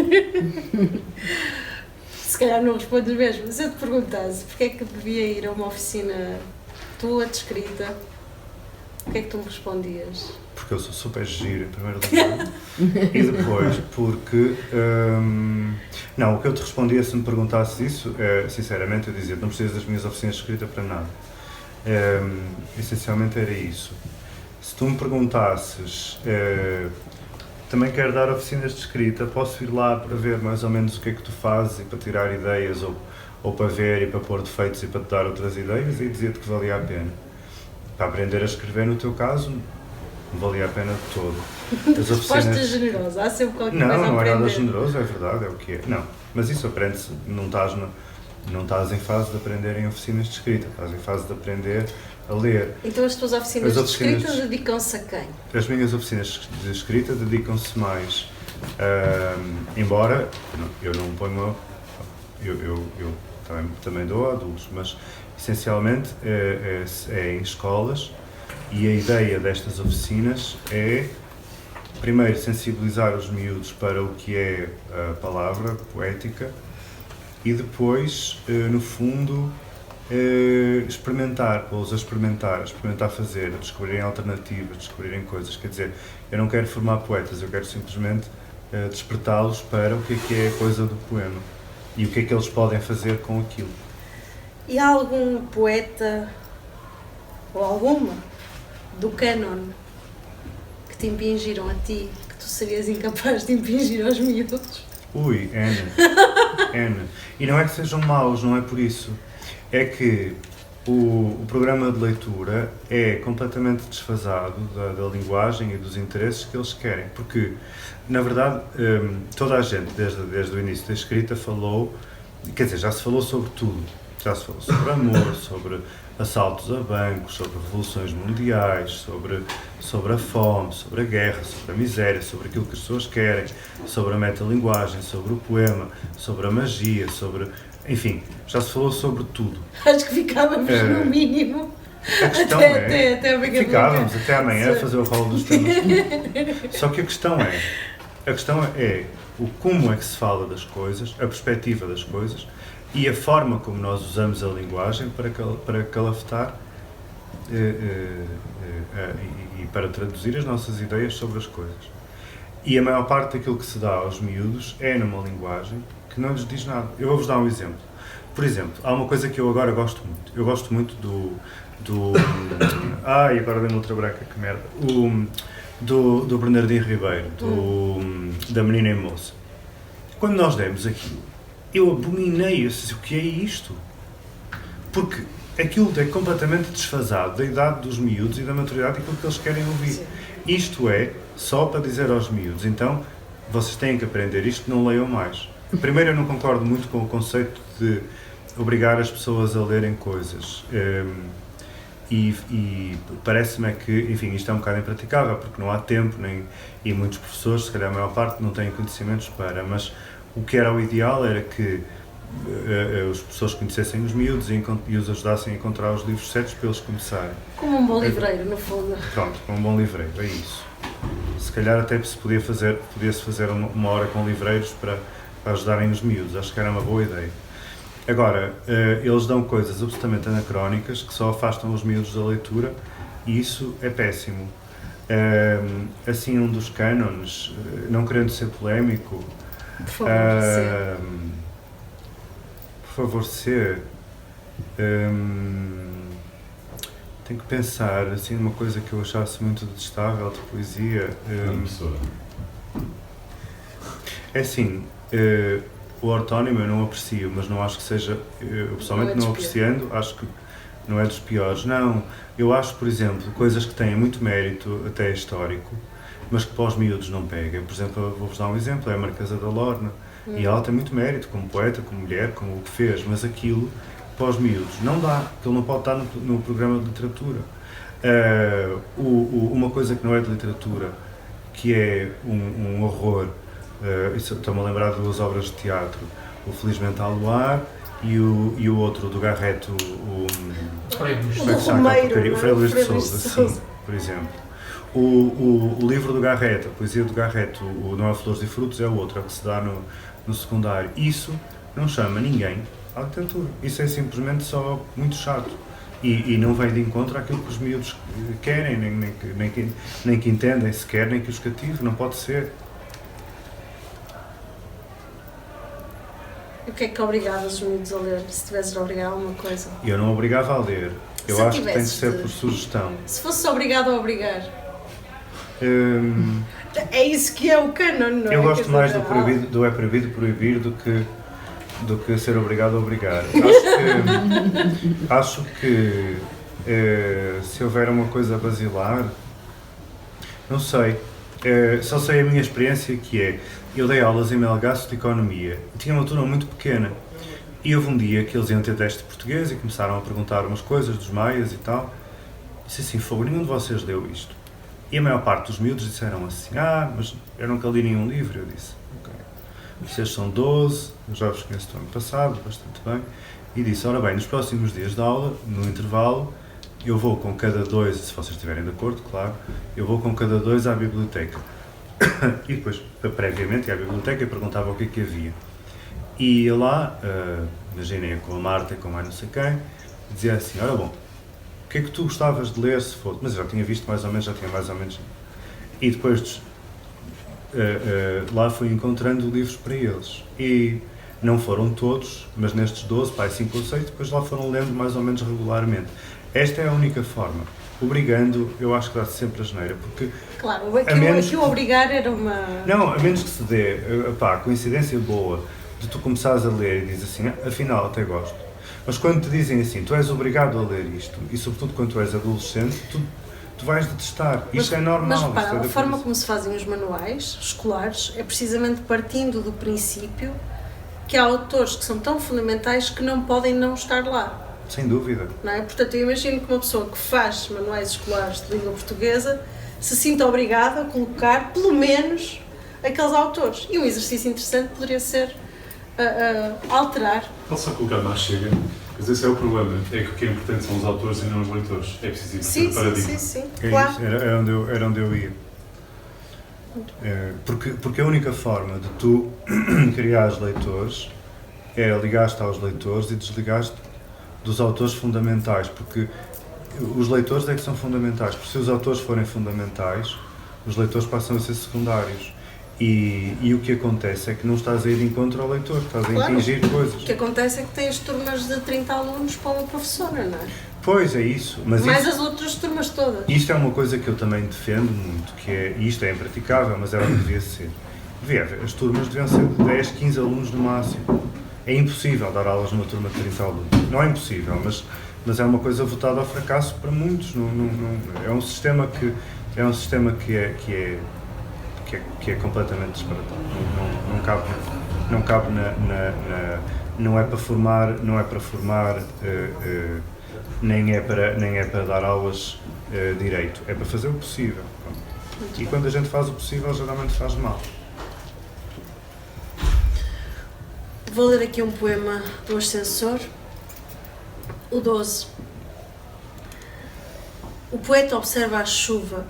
A: Se calhar não respondes mesmo, se eu te perguntasse porque é que devia ir a uma oficina tua de escrita, o que é que tu me respondias?
B: Porque eu sou super giro, em primeiro lugar, e depois porque... não, o que eu te respondia se me perguntasses isso, sinceramente eu dizia, não precisas das minhas oficinas de escrita para nada. Essencialmente era isso. Se tu me perguntasses, também quero dar oficinas de escrita, posso ir lá para ver mais ou menos o que é que tu fazes e para tirar ideias ou para ver e para pôr defeitos e para te dar outras ideias e dizer-te que valia a pena. Para aprender a escrever, no teu caso, não valia a pena de todo. As oficinas...
A: Resposta generosa, há sempre qualquer coisa a aprender.
B: Não é nada generoso, é verdade, é o que é. Não, mas isso aprende-se, não estás em fase de aprender em oficinas de escrita, estás em fase de aprender a ler.
A: Então as tuas oficinas de escrita dedicam-se a quem?
B: As minhas oficinas de escrita dedicam-se mais, embora eu não ponho, eu também dou a adultos, mas essencialmente é em escolas, e a ideia destas oficinas é primeiro sensibilizar os miúdos para o que é a palavra poética e depois, no fundo, pô-los a experimentar fazer, a descobrirem alternativas, descobrirem coisas. Quer dizer, eu não quero formar poetas, eu quero simplesmente despertá-los para o que é a coisa do poema e o que é que eles podem fazer com aquilo.
A: E há algum poeta ou alguma do cânon que te impingiram a ti, que tu serias incapaz de impingir aos miúdos?
B: Ui, N. E não é que sejam maus, não é por isso. É que o programa de leitura é completamente desfasado da linguagem e dos interesses que eles querem, porque, na verdade, toda a gente, desde o início da escrita, falou, quer dizer, já se falou sobre tudo. Já se falou sobre amor, sobre assaltos a bancos, sobre revoluções mundiais, sobre a fome, sobre a guerra, sobre a miséria, sobre aquilo que as pessoas querem, sobre a metalinguagem, sobre o poema, sobre a magia, sobre... Enfim, já se falou sobre tudo.
A: Acho que ficávamos no mínimo.
B: A questão
A: até a
B: ficávamos até amanhã a fazer o rolo dos temas. Só que a questão é o como é que se fala das coisas, a perspectiva das coisas e a forma como nós usamos a linguagem para calafetar e para traduzir as nossas ideias sobre as coisas. E a maior parte daquilo que se dá aos miúdos é numa linguagem que não lhes diz nada. Eu vou-vos dar um exemplo. Por exemplo, há uma coisa que eu agora gosto muito. Eu gosto muito e agora dei-me outra branca, que merda. Do Bernardino Ribeiro, da Menina e Moça. Quando nós demos aquilo, eu abominei, o que é isto? Porque aquilo é completamente desfasado da idade dos miúdos e da maturidade daquilo que eles querem ouvir. Sim. Isto é só para dizer aos miúdos, então, vocês têm que aprender isto, não leiam mais. Primeiro, eu não concordo muito com o conceito de obrigar as pessoas a lerem coisas. E parece-me que, enfim, isto é um bocado impraticável, porque não há tempo, e muitos professores, se calhar a maior parte, não têm conhecimentos para, mas o que era o ideal era que os professores conhecessem os miúdos e os ajudassem a encontrar os livros certos para eles começarem.
A: Como um bom livreiro, no fundo.
B: Pronto, como um bom livreiro, é isso. Se calhar até podia-se fazer uma hora com livreiros para ajudarem os miúdos, acho que era uma boa ideia. Agora, eles dão coisas absolutamente anacrónicas que só afastam os miúdos da leitura e isso é péssimo. Assim, um dos cânones, não querendo ser polémico,
A: por favor,
B: por favor, tenho que pensar assim numa coisa que eu achasse muito detestável de poesia. É assim, o ortónimo eu não aprecio, mas não acho que seja, eu pessoalmente não apreciando, acho que não é dos piores. Não, eu acho, por exemplo, coisas que têm muito mérito, até histórico, mas que para os miúdos não pegam. Por exemplo, vou-vos dar um exemplo, é a Marquesa da Lorna, e ela tem muito mérito, como poeta, como mulher, como o que fez, mas aquilo, para os miúdos, não dá, aquilo não pode estar no programa de literatura. Uma coisa que não é de literatura, que é um horror, estou-me a lembrar de duas obras de teatro, o Felizmente ao Luar e o outro do Garreto, o Frei Luís de Sousa, sim, por exemplo. O livro do Garreto, a poesia do Garreto, o Não há Flores e Frutos, é o outro, é o que se dá no secundário. Isso não chama ninguém à literatura. Isso é simplesmente só muito chato. E não vem de encontro àquilo que os miúdos querem, nem que entendem sequer, nem que os cative. Não pode ser.
A: E o que é que obrigavas os miúdos a ler, se tivesses de obrigar alguma coisa?
B: Eu não obrigava a ler. Eu acho que tem de ser por sugestão.
A: Se fosse obrigado a obrigar. É isso que é o canon, não é?
B: Eu gosto mais do é proibido proibir do que ser obrigado a obrigar. Acho que se houver uma coisa basilar, não sei, só sei a minha experiência, que é, eu dei aulas em Melgaço de Economia e tinha uma turma muito pequena e houve um dia que eles iam ter teste de português e começaram a perguntar umas coisas dos maias e tal. Disse assim, fogo, nenhum de vocês leu isto. E a maior parte dos miúdos disseram assim, mas eu nunca li nenhum livro. Eu disse, ok, vocês são 12, eu já vos conheço do ano passado, bastante bem, e disse, ora bem, nos próximos dias de aula, no intervalo, eu vou com cada dois, se vocês estiverem de acordo, claro, eu vou com cada dois à biblioteca. E depois, previamente, à biblioteca, eu perguntava o que é que havia. E ia lá, imaginem, com a Marta e com mais não sei quem, dizia assim, ora bom, o que é que tu gostavas de ler se fosse? Mas eu já tinha visto mais ou menos, E depois lá fui encontrando livros para eles. E não foram todos, mas nestes 12, 5 ou 6, depois lá foram lendo mais ou menos regularmente. Esta é a única forma. Obrigando, eu acho que dá-se sempre a geneira, porque...
A: Claro, que o obrigar era uma...
B: Não, a menos que se dê, a coincidência boa de tu começares a ler e dizes assim, afinal até gosto. Mas quando te dizem assim, tu és obrigado a ler isto, e sobretudo quando tu és adolescente, tu vais detestar. Isto é normal.
A: Mas
B: isto
A: repara,
B: é
A: a
B: da
A: forma
B: cabeça.
A: como se fazem os manuais escolares é precisamente partindo do princípio que há autores que são tão fundamentais que não podem não estar lá.
B: Sem dúvida.
A: Não é? Portanto, eu imagino que uma pessoa que faz manuais escolares de língua portuguesa se sinta obrigada a colocar, pelo menos, aqueles autores. E um exercício interessante poderia ser alterar.
C: Posso só colocar mais chega? Mas esse é o problema, é que o que é importante são os autores e não os leitores. É preciso ir
A: Sim,
C: para o paradigma.
A: sim,
B: É
A: claro.
B: isso, era onde eu ia. Porque a única forma de tu criares leitores é ligar-te aos leitores e desligar-te dos autores fundamentais, porque os leitores é que são fundamentais, porque se os autores forem fundamentais, os leitores passam a ser secundários. E o que acontece é que não estás a ir de encontro ao leitor, estás a impingir coisas.
A: O que acontece é que tens turmas de 30 alunos para uma professora, não é?
B: Pois, é isso. Mas
A: Mais
B: isso,
A: as outras turmas todas.
B: isto é uma coisa que eu também defendo muito, que é, e isto é impraticável, mas era o que devia ser. As turmas deviam ser de 10, 15 alunos no máximo. É impossível dar aulas numa turma de 30 alunos. Não é impossível, mas é uma coisa votada ao fracasso para muitos. É um sistema que é completamente disparatado. Não cabe não é para formar, nem é para dar aulas direito, é para fazer o possível. E quando a gente faz o possível, geralmente faz mal.
A: Vou ler aqui um poema do Ascensor, o 12. O poeta observa a chuva,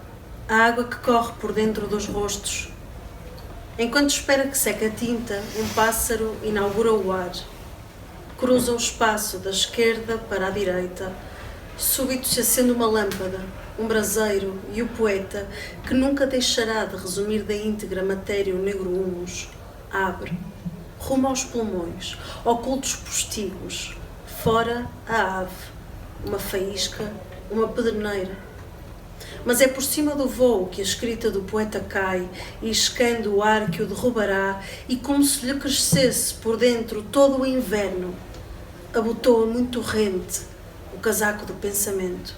A: a água que corre por dentro dos rostos. Enquanto espera que seque a tinta, um pássaro inaugura o ar. Cruza o espaço da esquerda para a direita. Súbito se acende uma lâmpada, um braseiro, e o poeta, que nunca deixará de resumir da íntegra matéria o negro humus, abre, rumo aos pulmões, ocultos postigos, fora a ave, uma faísca, uma pederneira. Mas é por cima do voo que a escrita do poeta cai, iscando o ar que o derrubará, e como se lhe crescesse por dentro todo o inverno, abotoa muito rente o casaco do pensamento.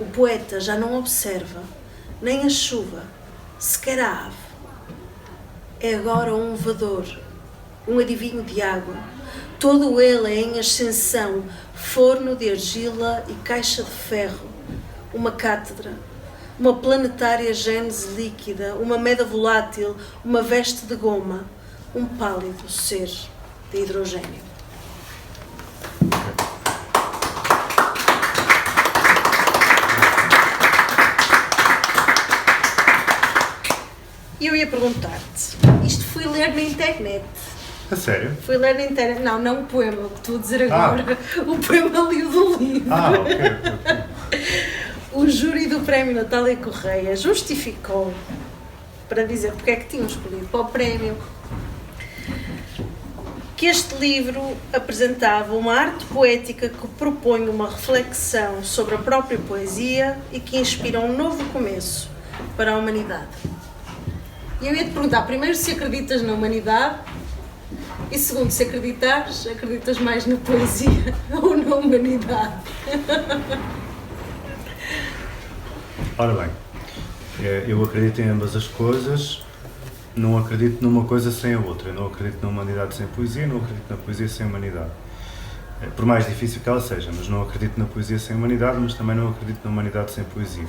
A: O poeta já não observa nem a chuva, sequer a ave. É agora um vedor, um adivinho de água. Todo ele é em ascensão, forno de argila e caixa de ferro. Uma cátedra, uma planetária gênese líquida, uma meda volátil, uma veste de goma, um pálido ser de hidrogênio. E eu ia perguntar-te, isto fui ler na internet.
B: A sério?
A: Fui ler na internet, não o poema, o que estou a dizer agora, o poema ali do livro.
B: Ok.
A: O júri do Prémio Natália Correia justificou para dizer porque é que tinham escolhido para o prémio que este livro apresentava uma arte poética que propõe uma reflexão sobre a própria poesia e que inspira um novo começo para a humanidade. E eu ia-te perguntar, primeiro, se acreditas na humanidade e, segundo, se acreditas mais na poesia ou na humanidade?
B: Ora bem, eu acredito em ambas as coisas, não acredito numa coisa sem a outra. Eu não acredito na humanidade sem poesia, não acredito na poesia sem humanidade. Por mais difícil que ela seja, mas não acredito na poesia sem humanidade, mas também não acredito na humanidade sem poesia.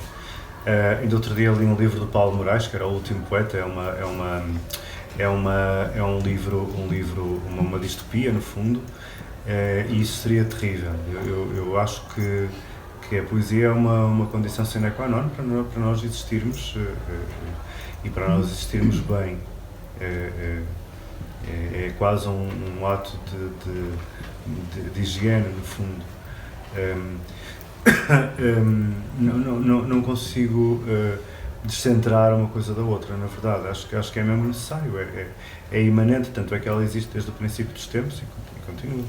B: Ainda outro dia li um livro do Paulo Moraes, que era O Último Poeta, é um livro, uma distopia, no fundo, e isso seria terrível. Eu acho que a poesia é uma condição sine qua non para nós existirmos e para nós existirmos bem. É quase um ato de higiene, no fundo. Não consigo descentrar uma coisa da outra, na verdade. Acho que é mesmo necessário, é imanente, tanto é que ela existe desde o princípio dos tempos e continua.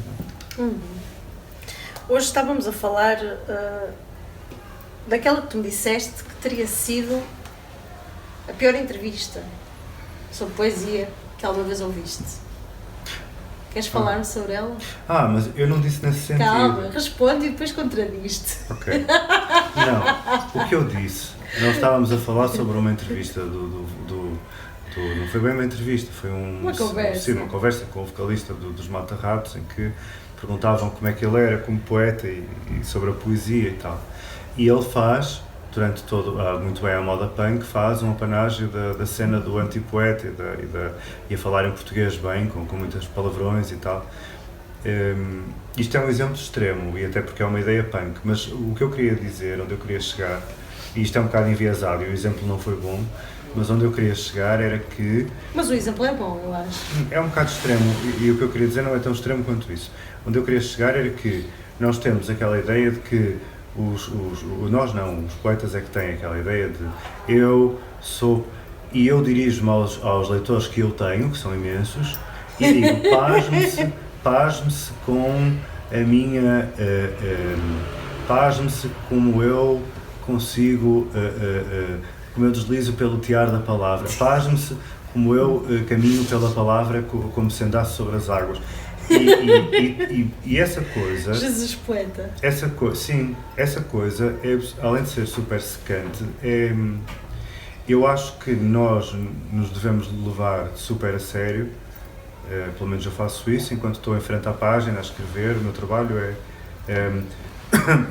A: Hoje estávamos a falar daquela que tu me disseste que teria sido a pior entrevista sobre poesia que alguma vez ouviste. Queres falar-me sobre ela?
B: Mas eu não disse nesse sentido.
A: Calma, responde e depois contradiste.
B: Ok. Não, o que eu disse, nós estávamos a falar sobre uma entrevista não foi bem uma entrevista, foi
A: uma conversa.
B: Sim, uma conversa com o vocalista dos Mata-Ratos, em que perguntavam como é que ele era como poeta e sobre a poesia e tal. E ele faz, durante todo, muito bem à moda punk, faz um apanágio da cena do anti-poeta e a falar em português bem, com muitas palavrões e tal. Isto é um exemplo extremo, e até porque é uma ideia punk, mas o que eu queria dizer, onde eu queria chegar, e isto é um bocado enviesado, e o exemplo não foi bom, mas onde eu queria chegar era que...
A: Mas o exemplo é bom, eu acho.
B: É um bocado extremo, e o que eu queria dizer não é tão extremo quanto isso. Onde eu queria chegar era que nós temos aquela ideia de que os poetas é que têm aquela ideia de eu sou... E eu dirijo-me aos leitores que eu tenho, que são imensos, e digo, pasme-se com a minha... pasme-se como eu consigo... como eu deslizo pelo tear da palavra, pasme-se como eu caminho pela palavra como se andasse sobre as águas. E essa coisa...
A: Jesus poeta.
B: Sim, essa coisa, além de ser super secante, eu acho que nós nos devemos levar super a sério, pelo menos eu faço isso, enquanto estou em frente à página a escrever, o meu trabalho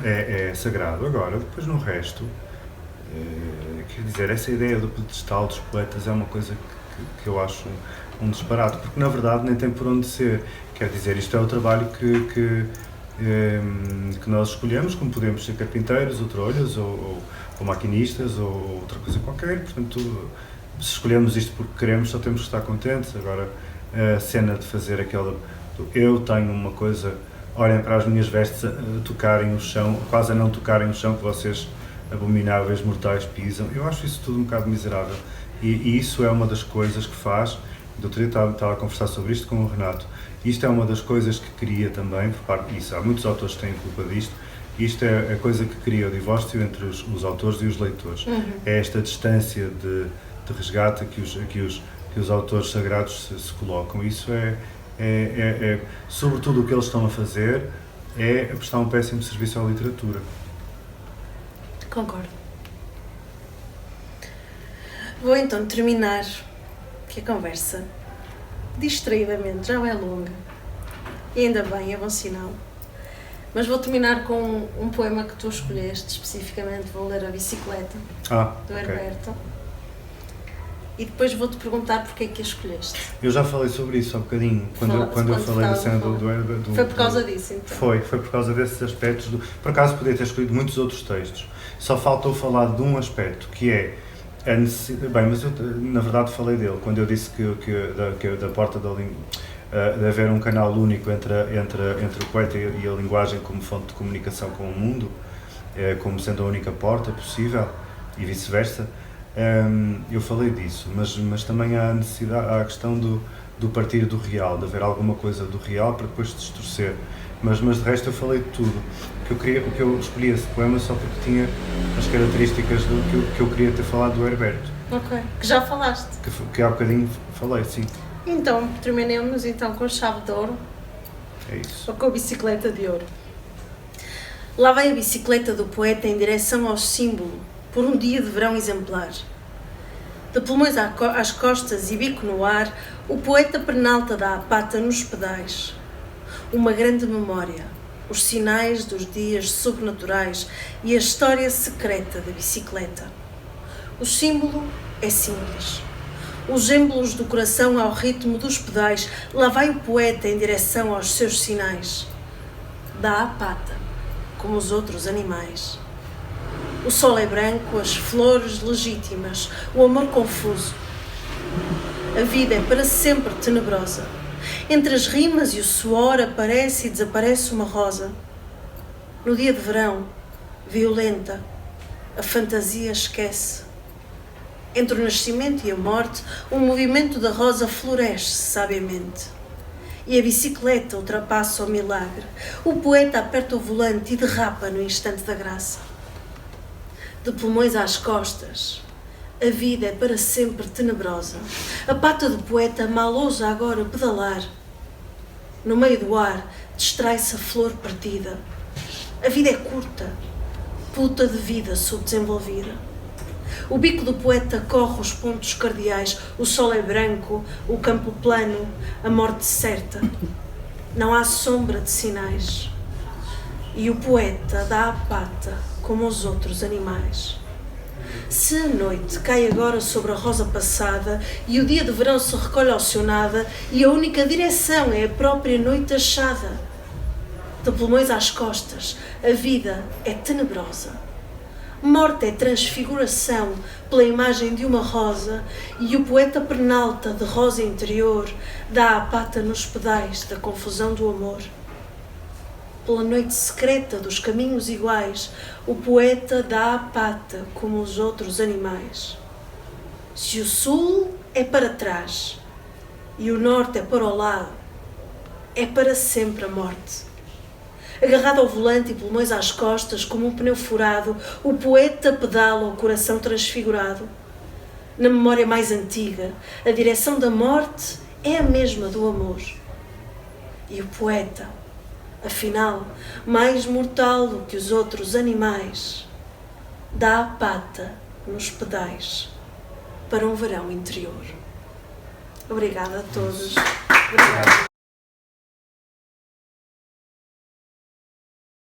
B: é sagrado. Agora, depois no resto... quer dizer, essa ideia do pedestal dos poetas é uma coisa que eu acho um disparate, porque na verdade nem tem por onde ser. Quer dizer, isto é o trabalho que nós escolhemos, como podemos ser carpinteiros, ou trolhas, ou maquinistas, ou outra coisa qualquer. Portanto, se escolhemos isto porque queremos, só temos que estar contentes. Agora, a cena de fazer aquela... Eu tenho uma coisa, olhem para as minhas vestes a tocarem o chão, quase a não tocarem o chão, que vocês... abomináveis, mortais, pisam. Eu acho isso tudo um bocado miserável. E isso é uma das coisas que faz... Eu outro dia estava a conversar sobre isto com o Renato. Isto é uma das coisas que cria também, por parte disso. Há muitos autores que têm culpa disto. Isto é a coisa que cria o divórcio entre os autores e os leitores. É esta distância de resgate que os autores sagrados se colocam. Isso sobretudo o que eles estão a fazer é a prestar um péssimo serviço à literatura.
A: Concordo. Vou então terminar, que a conversa, distraidamente, já é longa. E ainda bem, é bom sinal. Mas vou terminar com um poema que tu escolheste, especificamente vou ler A Bicicleta, do Herberto. E depois vou-te perguntar porque é que a escolheste.
B: Eu já falei sobre isso há bocadinho, quando eu falei da cena do Herberto.
A: Foi por causa disso, então?
B: Foi por causa desses aspectos. Por acaso podia ter escolhido muitos outros textos. Só faltou falar de um aspecto, que é a necessidade... Bem, mas eu na verdade falei dele, quando eu disse que da porta da língua... de haver um canal único entre o poeta e a linguagem como fonte de comunicação com o mundo, como sendo a única porta possível, e vice-versa. Eu falei disso, mas também há a questão do partir do real, de haver alguma coisa do real para depois distorcer. Mas de resto eu falei de tudo. O que eu escolhi esse poema só porque tinha as características que eu queria ter falado do Herberto.
A: Ok, que já falaste.
B: Que há bocadinho falei, sim.
A: Então, terminemos então com chave de ouro.
B: É isso.
A: Ou com a bicicleta de ouro. Lá vai a bicicleta do poeta em direção ao símbolo, por um dia de verão exemplar. De pulmões às costas e bico no ar, o poeta pernalta dá a pata nos pedais. Uma grande memória, os sinais dos dias sobrenaturais e a história secreta da bicicleta. O símbolo é simples. Os êmbolos do coração ao ritmo dos pedais, lá vai o poeta em direção aos seus sinais. Dá a pata, como os outros animais. O sol é branco, as flores legítimas, o amor confuso. A vida é para sempre tenebrosa. Entre as rimas e o suor aparece e desaparece uma rosa. No dia de verão, violenta, a fantasia esquece. Entre o nascimento e a morte, o movimento da rosa floresce sabiamente. E a bicicleta ultrapassa o milagre. O poeta aperta o volante e derrapa no instante da graça. De pulmões às costas, a vida é para sempre tenebrosa. A pata do poeta mal ousa agora pedalar. No meio do ar, distrai-se a flor perdida. A vida é curta, puta de vida subdesenvolvida. O bico do poeta corre os pontos cardeais, o sol é branco, o campo plano, a morte certa. Não há sombra de sinais. E o poeta dá a pata como os outros animais. Se a noite cai agora sobre a rosa passada e o dia de verão se recolhe ao seu nada e a única direção é a própria noite achada, de pulmões às costas, a vida é tenebrosa. Morte é transfiguração pela imagem de uma rosa e o poeta pernalta de rosa interior dá a pata nos pedais da confusão do amor. Pela noite secreta dos caminhos iguais, o poeta dá a pata como os outros animais. Se o sul é para trás e o norte é para o lado, é para sempre a morte. Agarrado ao volante e pulmões às costas, como um pneu furado, o poeta pedala o coração transfigurado. Na memória mais antiga, a direção da morte é a mesma do amor. E o poeta, afinal, mais mortal do que os outros animais, dá a pata nos pedais para um verão interior. Obrigada a todos. Obrigada.